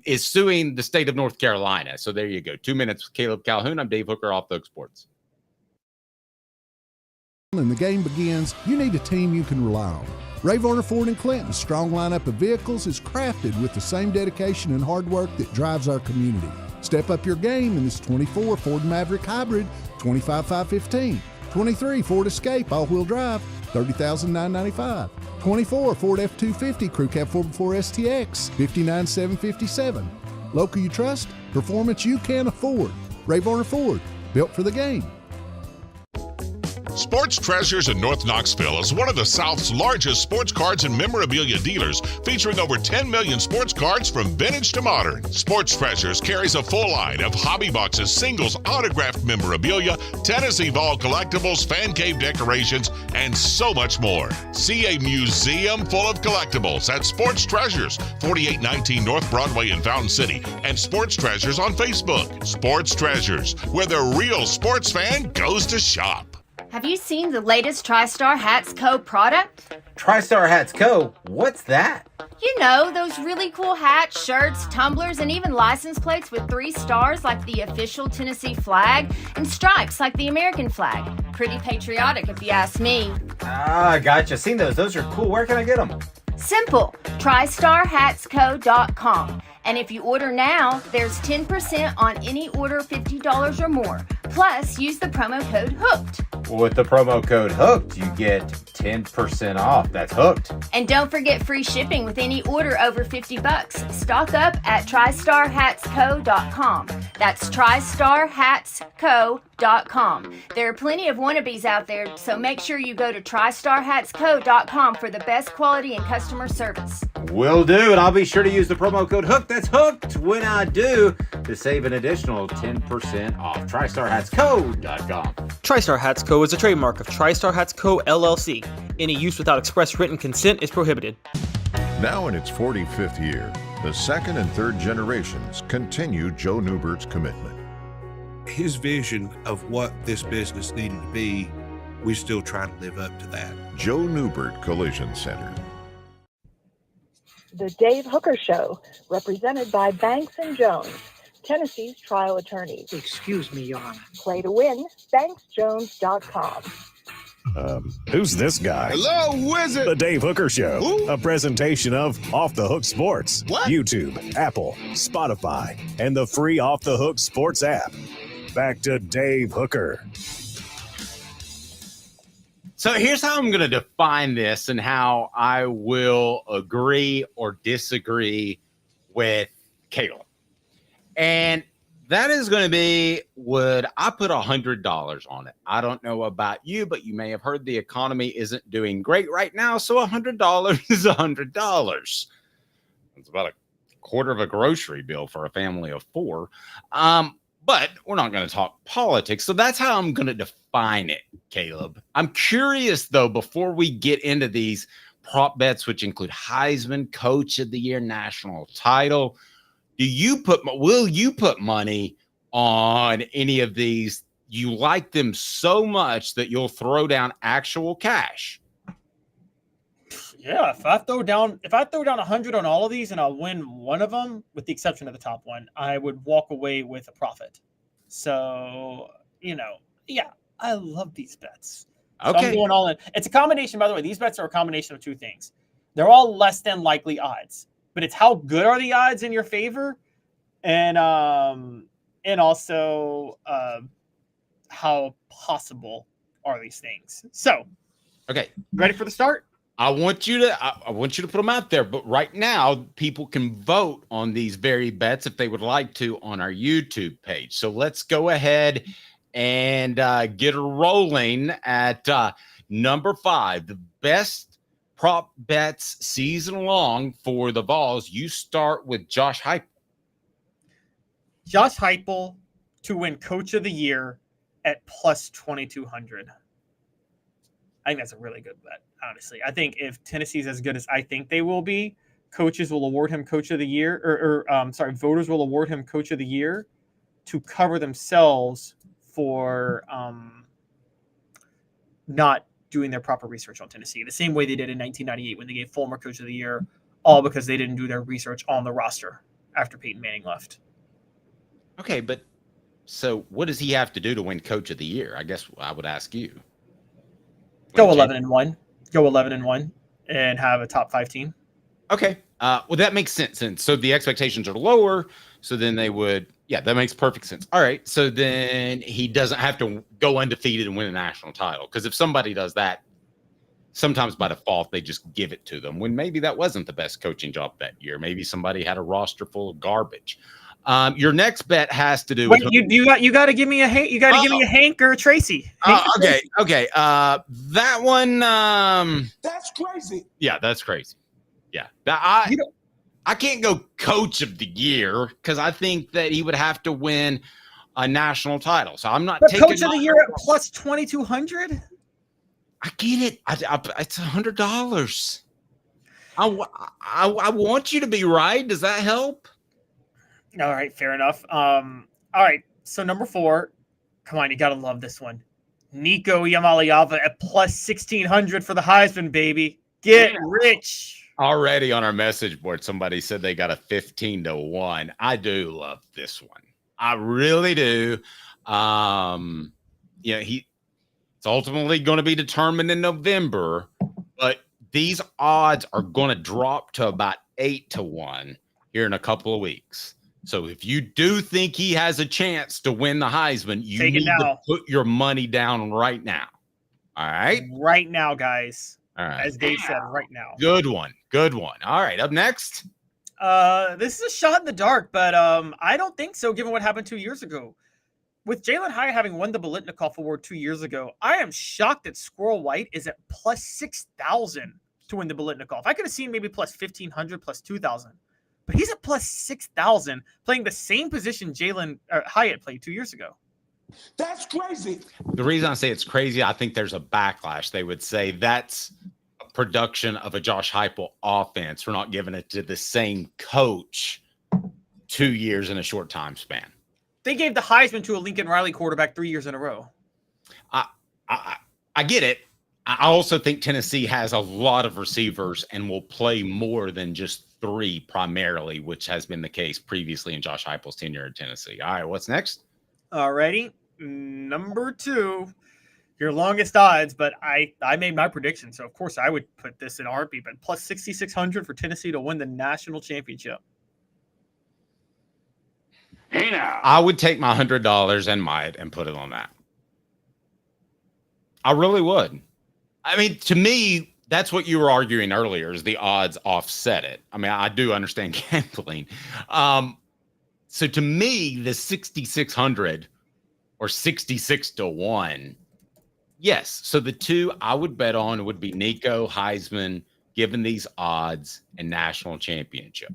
Is suing the state of North Carolina. So there you go. 2 minutes with Caleb Calhoun. I'm Dave Hooker, Off the Hook Sports. And the game begins, you need a team you can rely on. Ray Varner Ford and Clinton's strong lineup of vehicles is crafted with the same dedication and hard work that drives our community. Step up your game in this 24 Ford Maverick Hybrid, 25,515, 23 Ford Escape all-wheel drive, $30,995, 24 Ford F-250 Crew Cab 4x4 STX, $59,757. Local you trust, performance you can afford. Ray Varner Ford, built for the game. Sports Treasures in North Knoxville is one of the South's largest sports cards and memorabilia dealers, featuring over 10 million sports cards from vintage to modern. Sports Treasures carries a full line of hobby boxes, singles, autographed memorabilia, Tennessee Vol collectibles, fan cave decorations, and so much more. See a museum full of collectibles at Sports Treasures, 4819 North Broadway in Fountain City, and Sports Treasures on Facebook. Sports Treasures, where the real sports fan goes to shop. Have you seen the latest TriStar Hats Co. product? TriStar Hats Co.? What's that? You know, those really cool hats, shirts, tumblers, and even license plates with 3 stars like the official Tennessee flag and stripes like the American flag. Pretty patriotic if you ask me. Ah, gotcha. Seen those. Those are cool. Where can I get them? Simple. TriStarHatsCo.com. And if you order now, there's 10% on any order $50 or more. Plus, use the promo code HOOKED. With the promo code HOOKED, you get 10% off. That's hooked. And don't forget free shipping with any order over $50. Stock up at TriStarHatsCo.com. That's TriStarHatsCo.com. There are plenty of wannabes out there, so make sure you go to TriStarHatsCo.com for the best quality and customer service. Will do, and I'll be sure to use the promo code HOOKED. That's hooked when I do, to save an additional 10% off. TriStarHatsCo.com. TriStar Hats Co. is a trademark of TriStar Hats Co. LLC. Any use without express written consent is prohibited. Now in its 45th year, the second and third generations continue Joe Neubert's commitment. His vision of what this business needed to be, we still try to live up to that. Joe Neubert Collision Center. The Dave Hooker Show, represented by Banks & Jones, Tennessee's trial attorneys. Excuse me, Your Honor. Play to win, banksjones.com. Who's this guy? Hello, wizard. The Dave Hooker Show, a presentation of Off the Hook Sports, YouTube, Apple, Spotify, and the free Off the Hook Sports app. Back to Dave Hooker. So here's how I'm going to define this and how I will agree or disagree with Caleb. And that is going to be, would I put $100 on it? I don't know about you, but you may have heard the economy isn't doing great right now. So $100 is $100. It's about a quarter of a grocery bill for a family of 4. But we're not going to talk politics. So that's how I'm going to define it, Caleb. I'm curious, though, before we get into these prop bets, which include Heisman, Coach of the Year, national title, will you put money on any of these? You like them so much that you'll throw down actual cash? Yeah, if I throw down 100 on all of these and I'll win one of them, with the exception of the top one, I would walk away with a profit. So, yeah, I love these bets. So Okay. I'm going all in. It's a combination, by the way. These bets are a combination of 2 things. They're all less than likely odds, but it's how good are the odds in your favor, and also how possible are these things. So, okay, ready for the start? I want you to put them out there, but right now people can vote on these very bets if they would like to on our YouTube page. So let's go ahead and get rolling at number 5, the best prop bets season long for the Vols. You start with Josh Heupel. Josh Heupel to win Coach of the Year at plus 2,200. I think that's a really good bet, honestly. I think if Tennessee's as good as I think they will be, coaches will award him Coach of the Year, voters will award him Coach of the Year to cover themselves for not doing their proper research on Tennessee. The same way they did in 1998 when they gave Fulmer Coach of the Year, all because they didn't do their research on the roster after Peyton Manning left. Okay, but so what does he have to do to win Coach of the Year? I guess I would ask you. Go 11-1. Go 11-1 and have a top 5 team. Okay. Well, that makes sense. And so the expectations are lower. So then they would, that makes perfect sense. All right. So then he doesn't have to go undefeated and win a national title. Because if somebody does that, sometimes by default, they just give it to them when maybe that wasn't the best coaching job that year. Maybe somebody had a roster full of garbage. Your next bet has to do with you got to give me a Hank. You got to give me a Hank or a Tracy. Okay. That one. That's crazy. Yeah, that's crazy. Yeah, I can't go Coach of the Year because I think that he would have to win a national title. So I'm not taking Coach of the Year at plus 2,200. I get it. It's $100. I want you to be right. Does that help? All right, fair enough. All right, so number 4, come on, you gotta love this one. Nico Yamaliava at plus 1,600 for the Heisman, baby. Get rich. Already on our message board, somebody said they got a 15-1. I do love this one. I really do. It's ultimately going to be determined in November, but these odds are going to drop to about 8-1 here in a couple of weeks. So if you do think he has a chance to win the Heisman, you need to put your money down right now. All right? Right now, guys. All right. As Dave said, right now. Good one. All right, up next. This is a shot in the dark, but I don't think so, given what happened 2 years ago. With Jalen Hyatt having won the Biletnikoff Award 2 years ago, I am shocked that Squirrel White is at plus 6,000 to win the Biletnikoff. I could have seen maybe plus 1,500, plus 2,000. But he's at plus 6,000 playing the same position Jalen Hyatt played 2 years ago. That's crazy. The reason I say it's crazy, I think there's a backlash. They would say that's a production of a Josh Heupel offense. We're not giving it to the same coach 2 years in a short time span. They gave the Heisman to a Lincoln Riley quarterback 3 years in a row. I get it. I also think Tennessee has a lot of receivers and will play more than just 3 primarily, which has been the case previously in Josh Heupel's tenure at Tennessee. All right, what's next? Alrighty. Number 2. your longest odds, but I made my prediction, so of course I would put this in RP, but plus 6,600 for Tennessee to win the national championship. Hey now. I would take my $100 and put it on that. I really would. I mean, to me, that's what you were arguing earlier, is the odds offset it. I mean, I do understand gambling. So to me, the 6,600 or 66 to 1, yes. So the two I would bet on would be Nico, Heisman, given these odds, and national championship.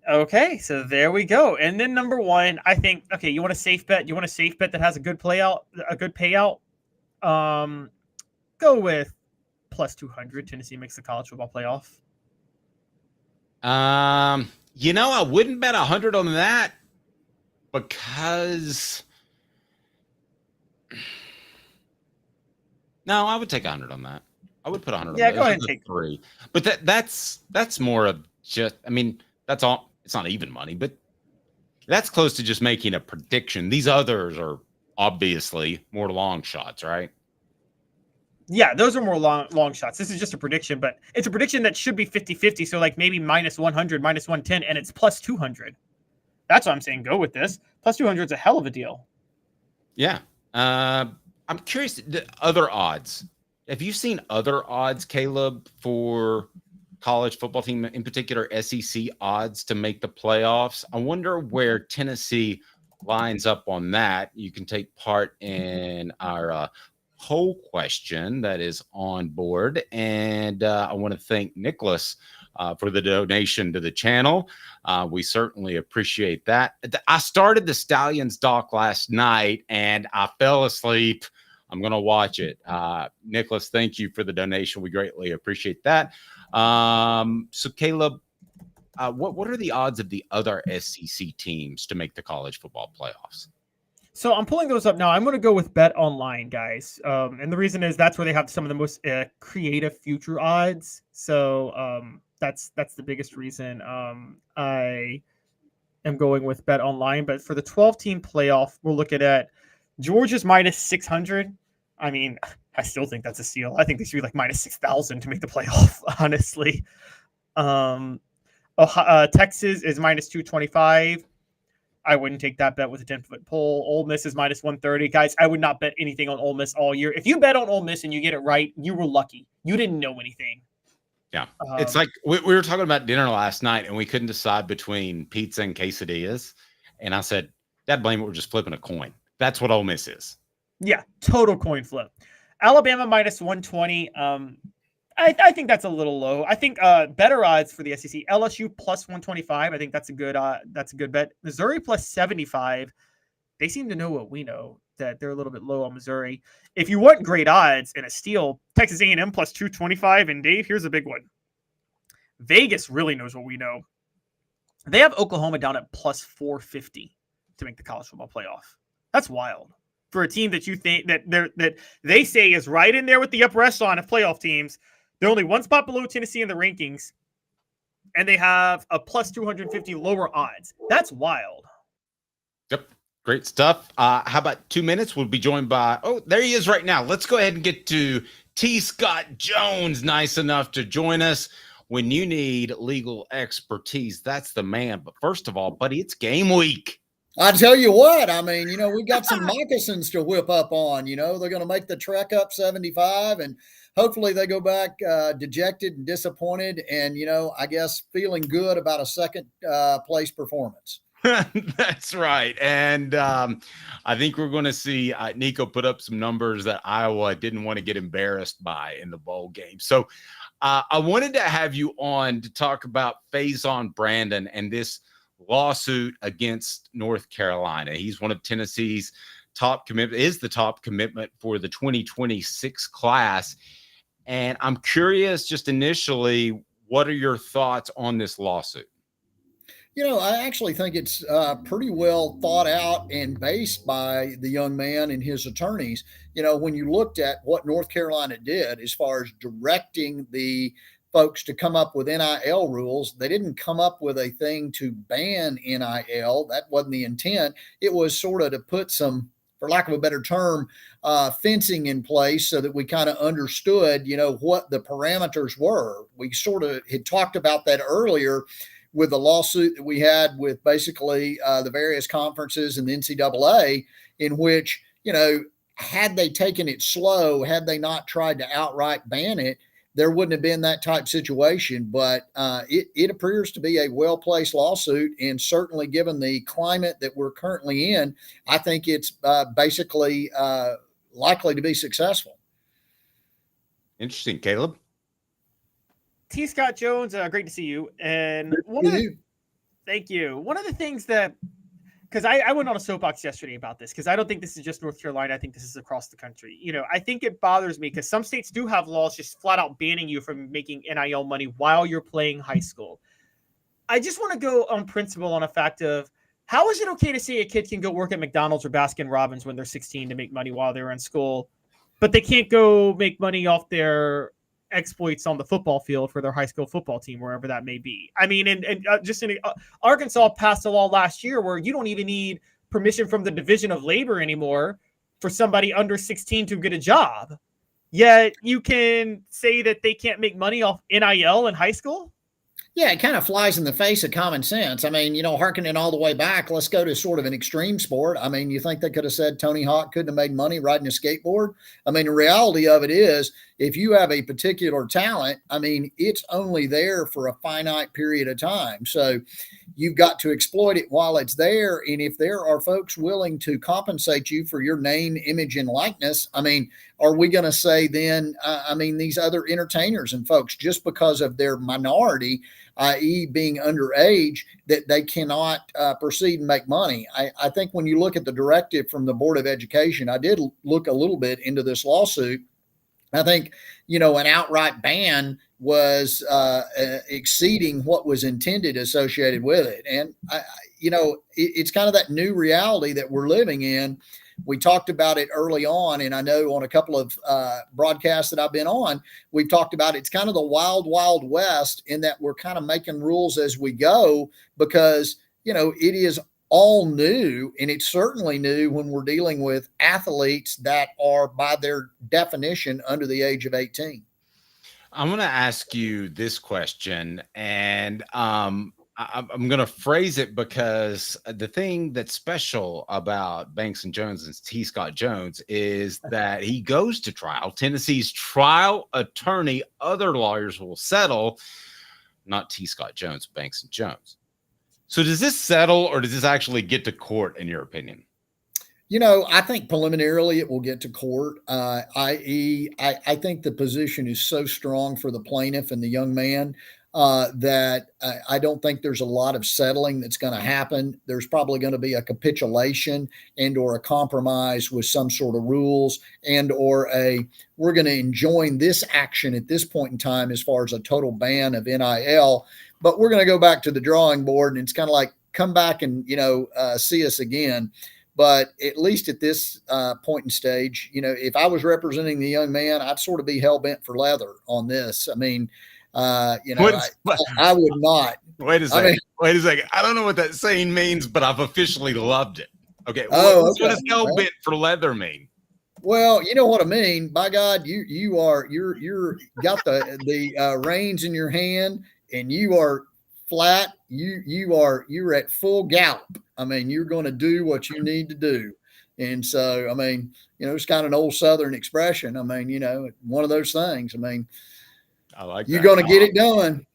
Okay, so there we go. And then number one, I think, okay, you want a safe bet? You want a safe bet that has a good payout? Go with plus 200. Tennessee makes the college football playoff. I wouldn't bet 100 on that because no, I would take 100 on that. I would put 100 on that. Go ahead and take 3. But that's more of just, I mean, that's all. It's not even money, but that's close to just making a prediction. These others are obviously more long shots, right? Yeah, those are more long shots. This is just a prediction, but it's a prediction that should be 50-50. So like maybe minus 100, minus 110, and it's plus 200. That's what I'm saying. Go with this. Plus 200 is a hell of a deal. Yeah. I'm curious, the other odds. Have you seen other odds, Caleb, for college football team, in particular SEC odds to make the playoffs? I wonder where Tennessee lines up on that. You can take part in our poll question that is on board. And I want to thank Nicholas for the donation to the channel. We certainly appreciate that. I started the Stallions doc last night and I fell asleep. I'm going to watch it. Nicholas, thank you for the donation. We greatly appreciate that. So Caleb, what are the odds of the other SEC teams to make the college football playoffs? So I'm pulling those up now. I'm going to go with Bet Online, guys. And the reason is that's where they have some of the most creative future odds. So that's the biggest reason I am going with Bet Online. But for the 12-team playoff, we're looking at Georgia's minus 600. I mean, I still think that's a steal. I think they should be like minus 6,000 to make the playoff, honestly. Texas is minus 225. I wouldn't take that bet with a 10-foot pole. Ole Miss is minus 130. Guys, I would not bet anything on Ole Miss all year. If you bet on Ole Miss and you get it right, you were lucky. You didn't know anything. Yeah. It's like we were talking about dinner last night and we couldn't decide between pizza and quesadillas. And I said, Dad, blame it. We're just flipping a coin. That's what Ole Miss is. Yeah, total coin flip. Alabama minus 120. I think that's a little low. I think better odds for the SEC. LSU plus 125. I think that's a good bet. Missouri plus 75. They seem to know what we know, that they're a little bit low on Missouri. If you want great odds and a steal, Texas A&M plus 225. And Dave, here's a big one. Vegas really knows what we know. They have Oklahoma down at plus 450 to make the college football playoff. That's wild for a team that you think that they say is right in there with the upper echelon of playoff teams. They're only one spot below Tennessee in the rankings, and they have a plus 250 lower odds. That's wild. Yep. Great stuff. How about 2 minutes? We'll be joined by, there he is right now. Let's go ahead and get to T. Scott Jones. Nice enough to join us. When you need legal expertise, that's the man. But first of all, buddy, it's game week. I tell you what, I mean, we've got some moccasins to whip up on. They're going to make the trek up 75, and hopefully they go back dejected and disappointed and, I guess feeling good about a second place performance. That's right. And I think we're going to see Nico put up some numbers that Iowa didn't want to get embarrassed by in the bowl game. So I wanted to have you on to talk about Faizon Brandon and this lawsuit against North Carolina. He's one of Tennessee's top commitment, is the top commitment for the 2026 class. And I'm curious, just initially, what are your thoughts on this lawsuit? I actually think it's pretty well thought out and based by the young man and his attorneys. When you looked at what North Carolina did as far as directing the folks to come up with NIL rules, they didn't come up with a thing to ban NIL. That wasn't the intent. It was sort of to put some for lack of a better term, fencing in place so that we kind of understood, what the parameters were. We sort of had talked about that earlier with the lawsuit that we had with basically the various conferences and the NCAA, in which, had they taken it slow, had they not tried to outright ban it, there wouldn't have been that type situation. But it appears to be a well-placed lawsuit, and certainly given the climate that we're currently in, I think it's basically likely to be successful. Interesting. Caleb? T. Scott Jones, great to see you. And thank you. One of the things that, because I went on a soapbox yesterday about this, because I don't think this is just North Carolina. I think this is across the country. I think it bothers me because some states do have laws just flat out banning you from making NIL money while you're playing high school. I just want to go on principle on a fact of, how is it okay to say a kid can go work at McDonald's or Baskin Robbins when they're 16 to make money while they're in school, but they can't go make money off their exploits on the football field for their high school football team, wherever that may be? I mean, Arkansas passed a law last year where you don't even need permission from the Division of Labor anymore for somebody under 16 to get a job. Yet you can say that they can't make money off NIL in high school? Yeah, it kind of flies in the face of common sense. I mean, harkening all the way back, let's go to sort of an extreme sport. I mean, you think they could have said Tony Hawk couldn't have made money riding a skateboard? I mean, the reality of it is, if you have a particular talent, I mean, it's only there for a finite period of time. So you've got to exploit it while it's there. And if there are folks willing to compensate you for your name, image, and likeness, I mean, are we going to say then, these other entertainers and folks, just because of their minority, i.e. being underage, that they cannot proceed and make money? I think when you look at the directive from the Board of Education, I did look a little bit into this lawsuit. I think, an outright ban was exceeding what was intended associated with it. And, it's kind of that new reality that we're living in. We talked about it early on, and I know on a couple of broadcasts that I've been on, we've talked about it's kind of the wild, wild west, in that we're kind of making rules as we go, because, it is all new, and it's certainly new when we're dealing with athletes that are, by their definition, under the age of 18. I'm going to ask you this question, and I'm going to phrase it because the thing that's special about Banks and Jones and T. Scott Jones is that he goes to trial. Tennessee's trial attorney, other lawyers will settle, not T. Scott Jones, Banks and Jones. So does this settle, or does this actually get to court, in your opinion? I think preliminarily it will get to court, i.e. I think the position is so strong for the plaintiff and the young man that I don't think there's a lot of settling that's going to happen. There's probably going to be a capitulation and or a compromise with some sort of rules, and or we're going to enjoin this action at this point in time as far as a total ban of NIL, but we're going to go back to the drawing board, and it's kind of like, come back and, see us again. But at least at this point in stage, if I was representing the young man, I'd sort of be hell bent for leather on this. I mean, I would not. Wait a second. Wait a second. I don't know what that saying means, but I've officially loved it. Okay. What does hell bent for leather mean? Well, you know what I mean. By God, you're got the reins in your hand, and you are flat. You're at full gallop. I mean, you're going to do what you need to do. And so, I mean, it's kind of an old Southern expression. I mean, one of those things. I mean, I like you're going to get it done.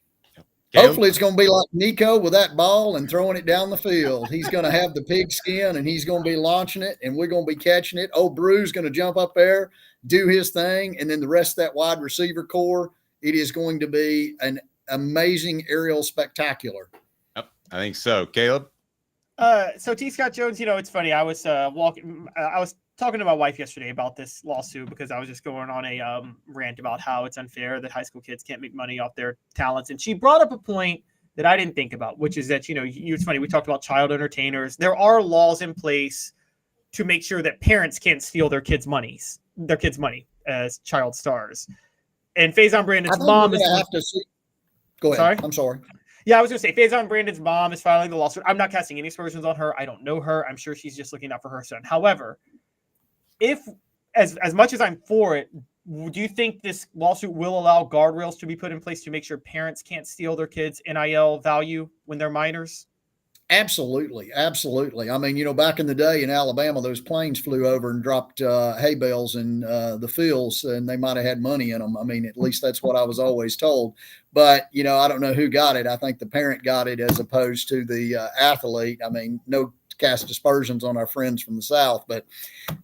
Hopefully it's going to be like Nico with that ball and throwing it down the field. He's going to have the pigskin, and he's going to be launching it, and we're going to be catching it. Old Brew's going to jump up there, do his thing, and then the rest of that wide receiver core, it is going to be an amazing aerial spectacular. Yep, I think so. Caleb? So T. Scott Jones, it's funny. I was talking to my wife yesterday about this lawsuit because I was just going on a rant about how it's unfair that high school kids can't make money off their talents. And she brought up a point that I didn't think about, which is that, it's funny. We talked about child entertainers. There are laws in place to make sure that parents can't steal their kids' money as child stars. And Faizon Brandon's mom is have to see. Go ahead. Sorry? I'm sorry. Yeah, I was going to say, Faizon Brandon's mom is filing the lawsuit. I'm not casting any aspersions on her. I don't know her. I'm sure she's just looking out for her son. However, if as much as I'm for it, do you think this lawsuit will allow guardrails to be put in place to make sure parents can't steal their kids' NIL value when they're minors? Absolutely. Absolutely. I mean, back in the day in Alabama, those planes flew over and dropped hay bales in the fields, and they might have had money in them. I mean, at least that's what I was always told. But, I don't know who got it. I think the parent got it as opposed to the athlete. I mean, no cast aspersions on our friends from the South. But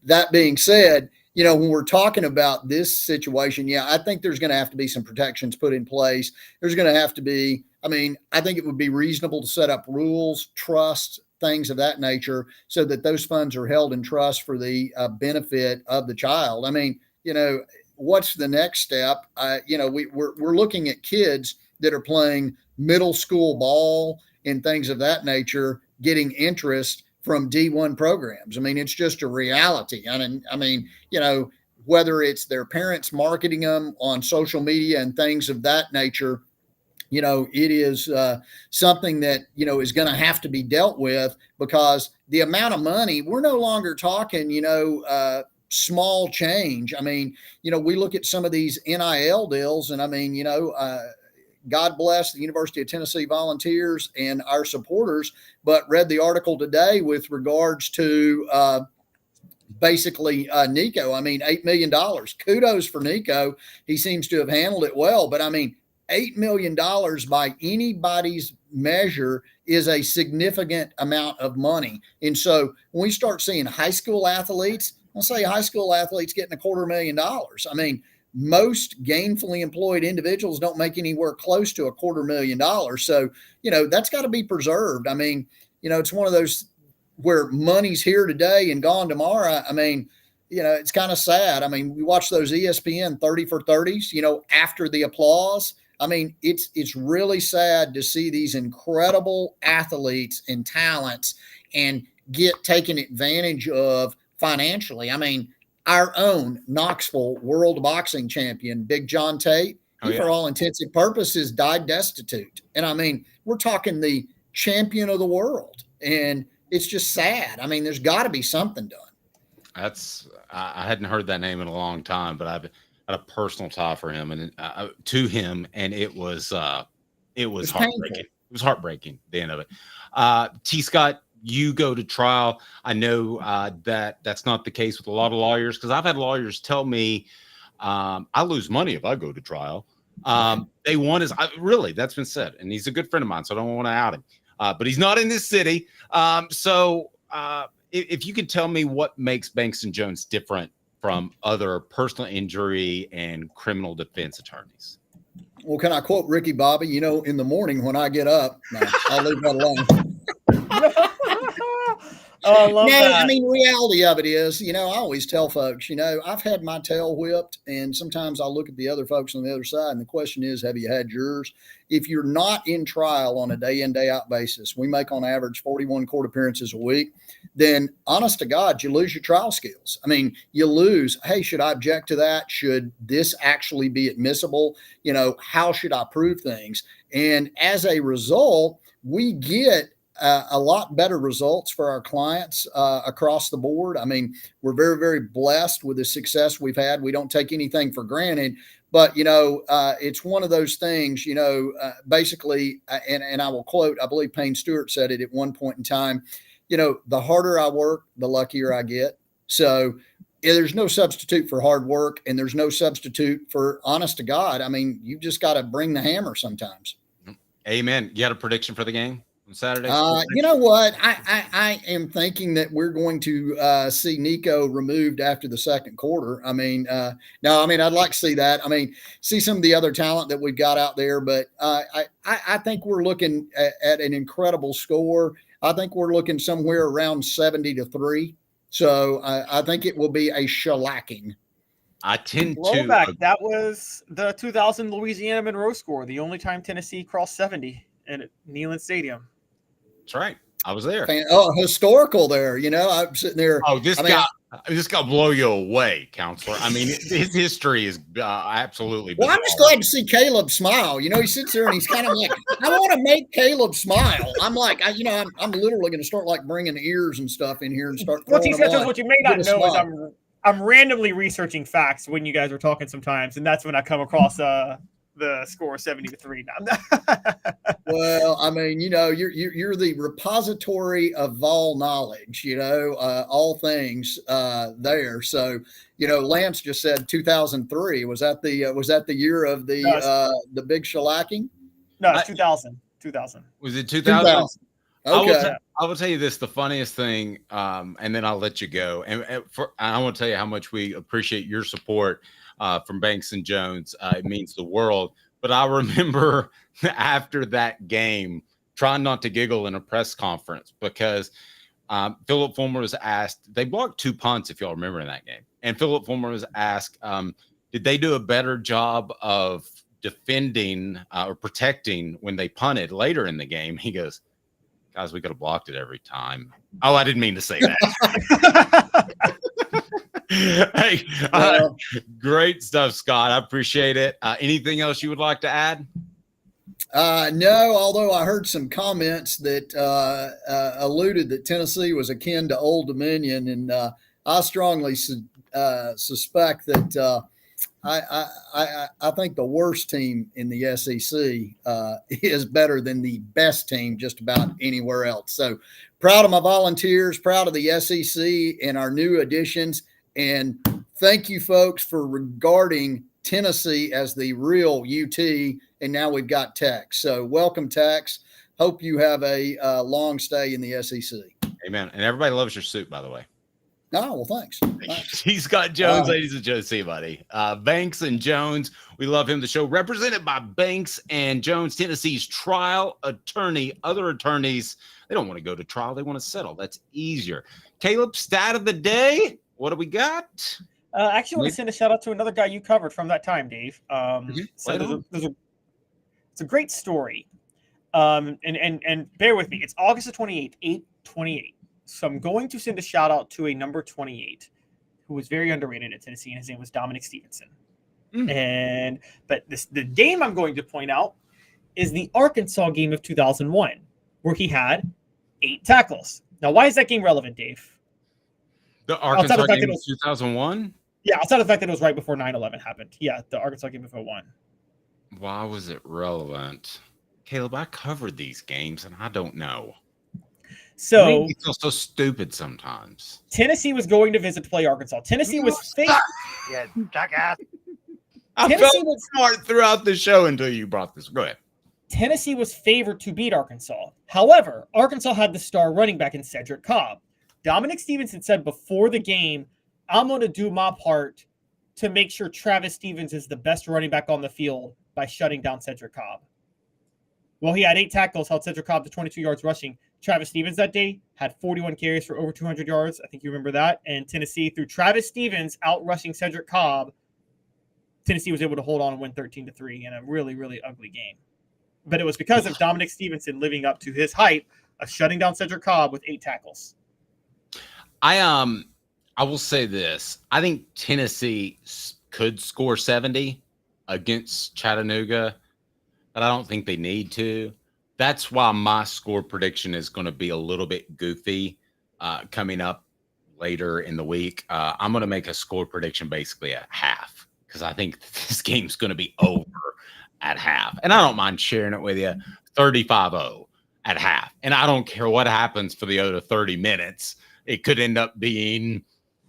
that being said, when we're talking about this situation, I think there's going to have to be some protections put in place. There's going to have to be, I think it would be reasonable to set up rules, trusts, things of that nature, so that those funds are held in trust for the benefit of the child. What's the next step? We're looking at kids that are playing middle school ball and things of that nature, getting interest from D1 programs. It's just a reality. Whether it's their parents marketing them on social media and things of that nature, it is something that, is going to have to be dealt with, because the amount of money, we're no longer talking, small change. We look at some of these NIL deals, and God bless the University of Tennessee Volunteers and our supporters, but read the article today with regards to basically Nico. $8 million. Kudos for Nico. He seems to have handled it well, but $8 million by anybody's measure is a significant amount of money. And so when we start seeing high school athletes, let's say high school athletes getting $250,000. Most gainfully employed individuals don't make anywhere close to $250,000. So, that's got to be preserved. It's one of those where money's here today and gone tomorrow. It's kind of sad. We watch those ESPN 30 for 30s, after the applause. It's really sad to see these incredible athletes and talents and get taken advantage of financially. Our own Knoxville world boxing champion, Big John Tate, for all intents and purposes, died destitute. And we're talking the champion of the world. And it's just sad. There's got to be something done. I hadn't heard that name in a long time, but I've had a personal tie for him and to him, and it was heartbreaking. Painful. It was heartbreaking, the end of it. T. Scott, you go to trial. I know that's not the case with a lot of lawyers, because I've had lawyers tell me I lose money if I go to trial. They want is really, that's been said, and he's a good friend of mine, so I don't want to out him. But he's not in this city. If you could tell me what makes Banks and Jones different from other personal injury and criminal defense attorneys. Well, can I quote Ricky Bobby? In the morning when I get up, no, I'll leave that alone. Oh, I love that. Reality of it is, I always tell folks, I've had my tail whipped, and sometimes I'll look at the other folks on the other side, and the question is, have you had yours? If you're not in trial on a day in, day out basis, we make on average 41 court appearances a week, then honest to God, you lose your trial skills. You lose, hey, should I object to that? Should this actually be admissible? How should I prove things? And as a result, we get a lot better results for our clients across the board. We're very, very blessed with the success we've had. We don't take anything for granted, but, it's one of those things, basically, and I will quote, I believe Payne Stewart said it at one point in time, the harder I work, the luckier I get. So there's no substitute for hard work, and there's no substitute for honest to God. You just got to bring the hammer sometimes. Amen. You got a prediction for the game on Saturday? You know what? I am thinking that we're going to see Nico removed after the second quarter. I'd like to see that. See some of the other talent that we've got out there, but I think we're looking at an incredible score. I think we're looking somewhere around 70-3. So I think it will be a shellacking. I tend to. That was the 2000 Louisiana Monroe score, the only time Tennessee crossed 70 at Neyland Stadium. That's right. I was there. Historical there. I'm sitting there. Oh, this got blow you away, counselor. His history is absolutely bizarre. Well, I'm just glad to see Caleb smile. He sits there and he's kind of like, I want to make Caleb smile. I'm like, I'm literally going to start bringing ears and stuff in here and start. What he says is, what you may not know is I'm randomly researching facts when you guys are talking sometimes, and that's when I come across the score 70-3. Well, I mean, you're the repository of Vol knowledge, all things there. So, Lance just said 2003. Was that the year of the big shellacking? No, it's 2000. 2000. Was it 2000? Okay. I will tell you this, the funniest thing, and then I'll let you go. And I want to tell you how much we appreciate your support from Banks and Jones. It means the world. But I remember after that game trying not to giggle in a press conference because Philip Fulmer was asked, they blocked 2 punts, if y'all remember in that game. And Philip Fulmer was asked, did they do a better job of defending or protecting when they punted later in the game? He goes, guys, we could have blocked it every time. Oh, I didn't mean to say that. Hey, great stuff, Scott. I appreciate it. Anything else you would like to add? No, although I heard some comments that alluded that Tennessee was akin to Old Dominion, and I strongly suspect that I think the worst team in the SEC is better than the best team just about anywhere else. So proud of my Volunteers, proud of the SEC and our new additions. And thank you, folks, for regarding Tennessee as the real UT. And now we've got Tex. So welcome, Tex. Hope you have a long stay in the SEC. Amen. And everybody loves your suit, by the way. Oh, well, thanks. He's got Jones, ladies and gentlemen. See, buddy. Banks and Jones. We love him. The show represented by Banks and Jones, Tennessee's trial attorney. Other attorneys, they don't want to go to trial. They want to settle. That's easier. Caleb, stat of the day. What do we got? Actually, I want to send a shout out to another guy you covered from that time, Dave. So it's a great story. And bear with me. It's August the 28th, 8/28. So I'm going to send a shout out to a number 28 who was very underrated at Tennessee, and his name was Dominic Stevenson. But the game I'm going to point out is the Arkansas game of 2001, where he had 8 tackles. Now, why is that game relevant, Dave? The Arkansas game of 2001? Yeah, outside of the fact that it was right before 9/11 happened. Yeah, the Arkansas game of 2001. Why was it relevant? Caleb, I covered these games, and I don't know. So you feel so stupid sometimes. Tennessee was going to visit to play Arkansas. Tennessee was fake. Yeah, jackass. I felt smart throughout the show until you brought this. Go ahead. Tennessee was favored to beat Arkansas. However, Arkansas had the star running back in Cedric Cobb. Dominic Stevenson said before the game, I'm going to do my part to make sure Travis Stevens is the best running back on the field by shutting down Cedric Cobb. Well, he had 8 tackles, held Cedric Cobb to 22 yards rushing. Travis Stevens that day had 41 carries for over 200 yards. I think you remember that. And Tennessee, through Travis Stevens out rushing Cedric Cobb, Tennessee was able to hold on and win 13-3 in a really, really ugly game. But it was because of Dominic Stevenson living up to his hype of shutting down Cedric Cobb with 8 tackles. I will say this. I think Tennessee could score 70 against Chattanooga, but I don't think they need to. That's why my score prediction is going to be a little bit goofy coming up later in the week. I'm going to make a score prediction basically at half because I think this game's going to be over at half. And I don't mind sharing it with you, 35-0 at half. And I don't care what happens for the other 30 minutes. It could end up being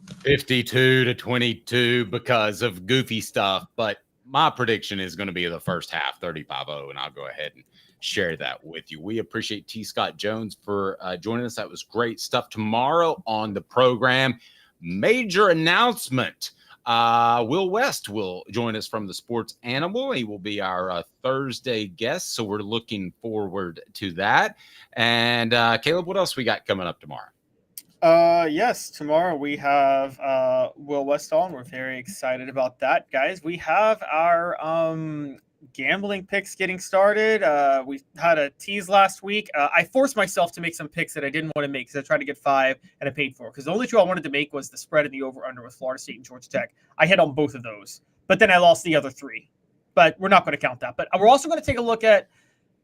52-22 because of goofy stuff. But my prediction is going to be the first half, 35-0, and I'll go ahead and share that with you. We appreciate T. Scott Jones for joining us. That was great stuff. Tomorrow on the program, major announcement. Will West will join us from the Sports Animal. He will be our Thursday guest, so we're looking forward to that. And Caleb, what else we got coming up tomorrow? Yes, tomorrow we have Will West on. We're very excited about that, guys. We have our gambling picks getting started. We had a tease last week. I forced myself to make some picks that I didn't want to make because I tried to get 5 and I paid 4 because the only 2 I wanted to make was the spread and the over-under with Florida State and Georgia Tech. I hit on both of those, but then I lost the other 3. But we're not going to count that. But we're also going to take a look at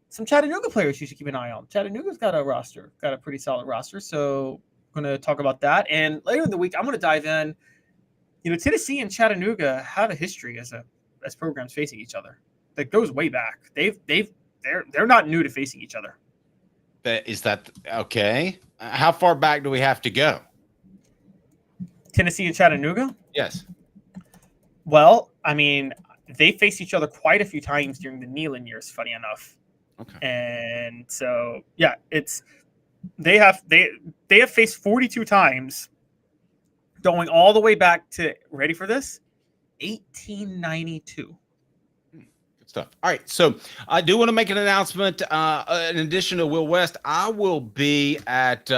some Chattanooga players you should keep an eye on. Chattanooga's got a pretty solid roster, so going to talk about that. And later in the week, I'm going to dive in Tennessee and Chattanooga have a history as programs facing each other that goes way back. They're not new to facing each other. Is that okay? How far back do we have to go? Tennessee and Chattanooga? Yes. Well, I mean, they faced each other quite a few times during the Neyland years, funny enough. Okay. And so, yeah, they have faced 42 times, going all the way back to, ready for this, 1892. Good stuff. All right, so I do want to make an announcement. In addition to Will West, I will be at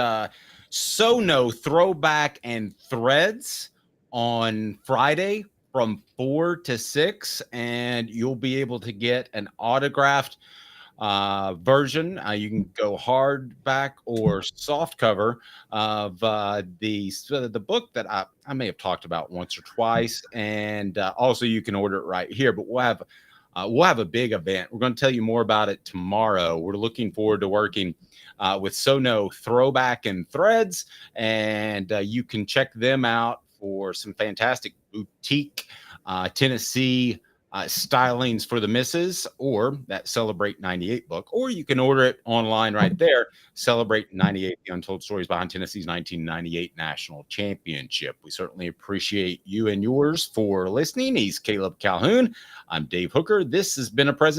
Sono Throwback and Threads on Friday from 4 to 6, and you'll be able to get an autographed version. You can go hardback or soft cover of the book that I may have talked about once or twice, and also you can order it right here. But we'll have a big event. We're going to tell you more about it tomorrow. We're looking forward to working with Sono Throwback and Threads, and you can check them out for some fantastic boutique Tennessee stylings for the misses, or that Celebrate 98 book, or you can order it online right there. Celebrate 98, the untold stories behind Tennessee's 1998 national championship. We certainly appreciate you and yours for listening. He's Caleb Calhoun. I'm Dave Hooker. This has been a presentation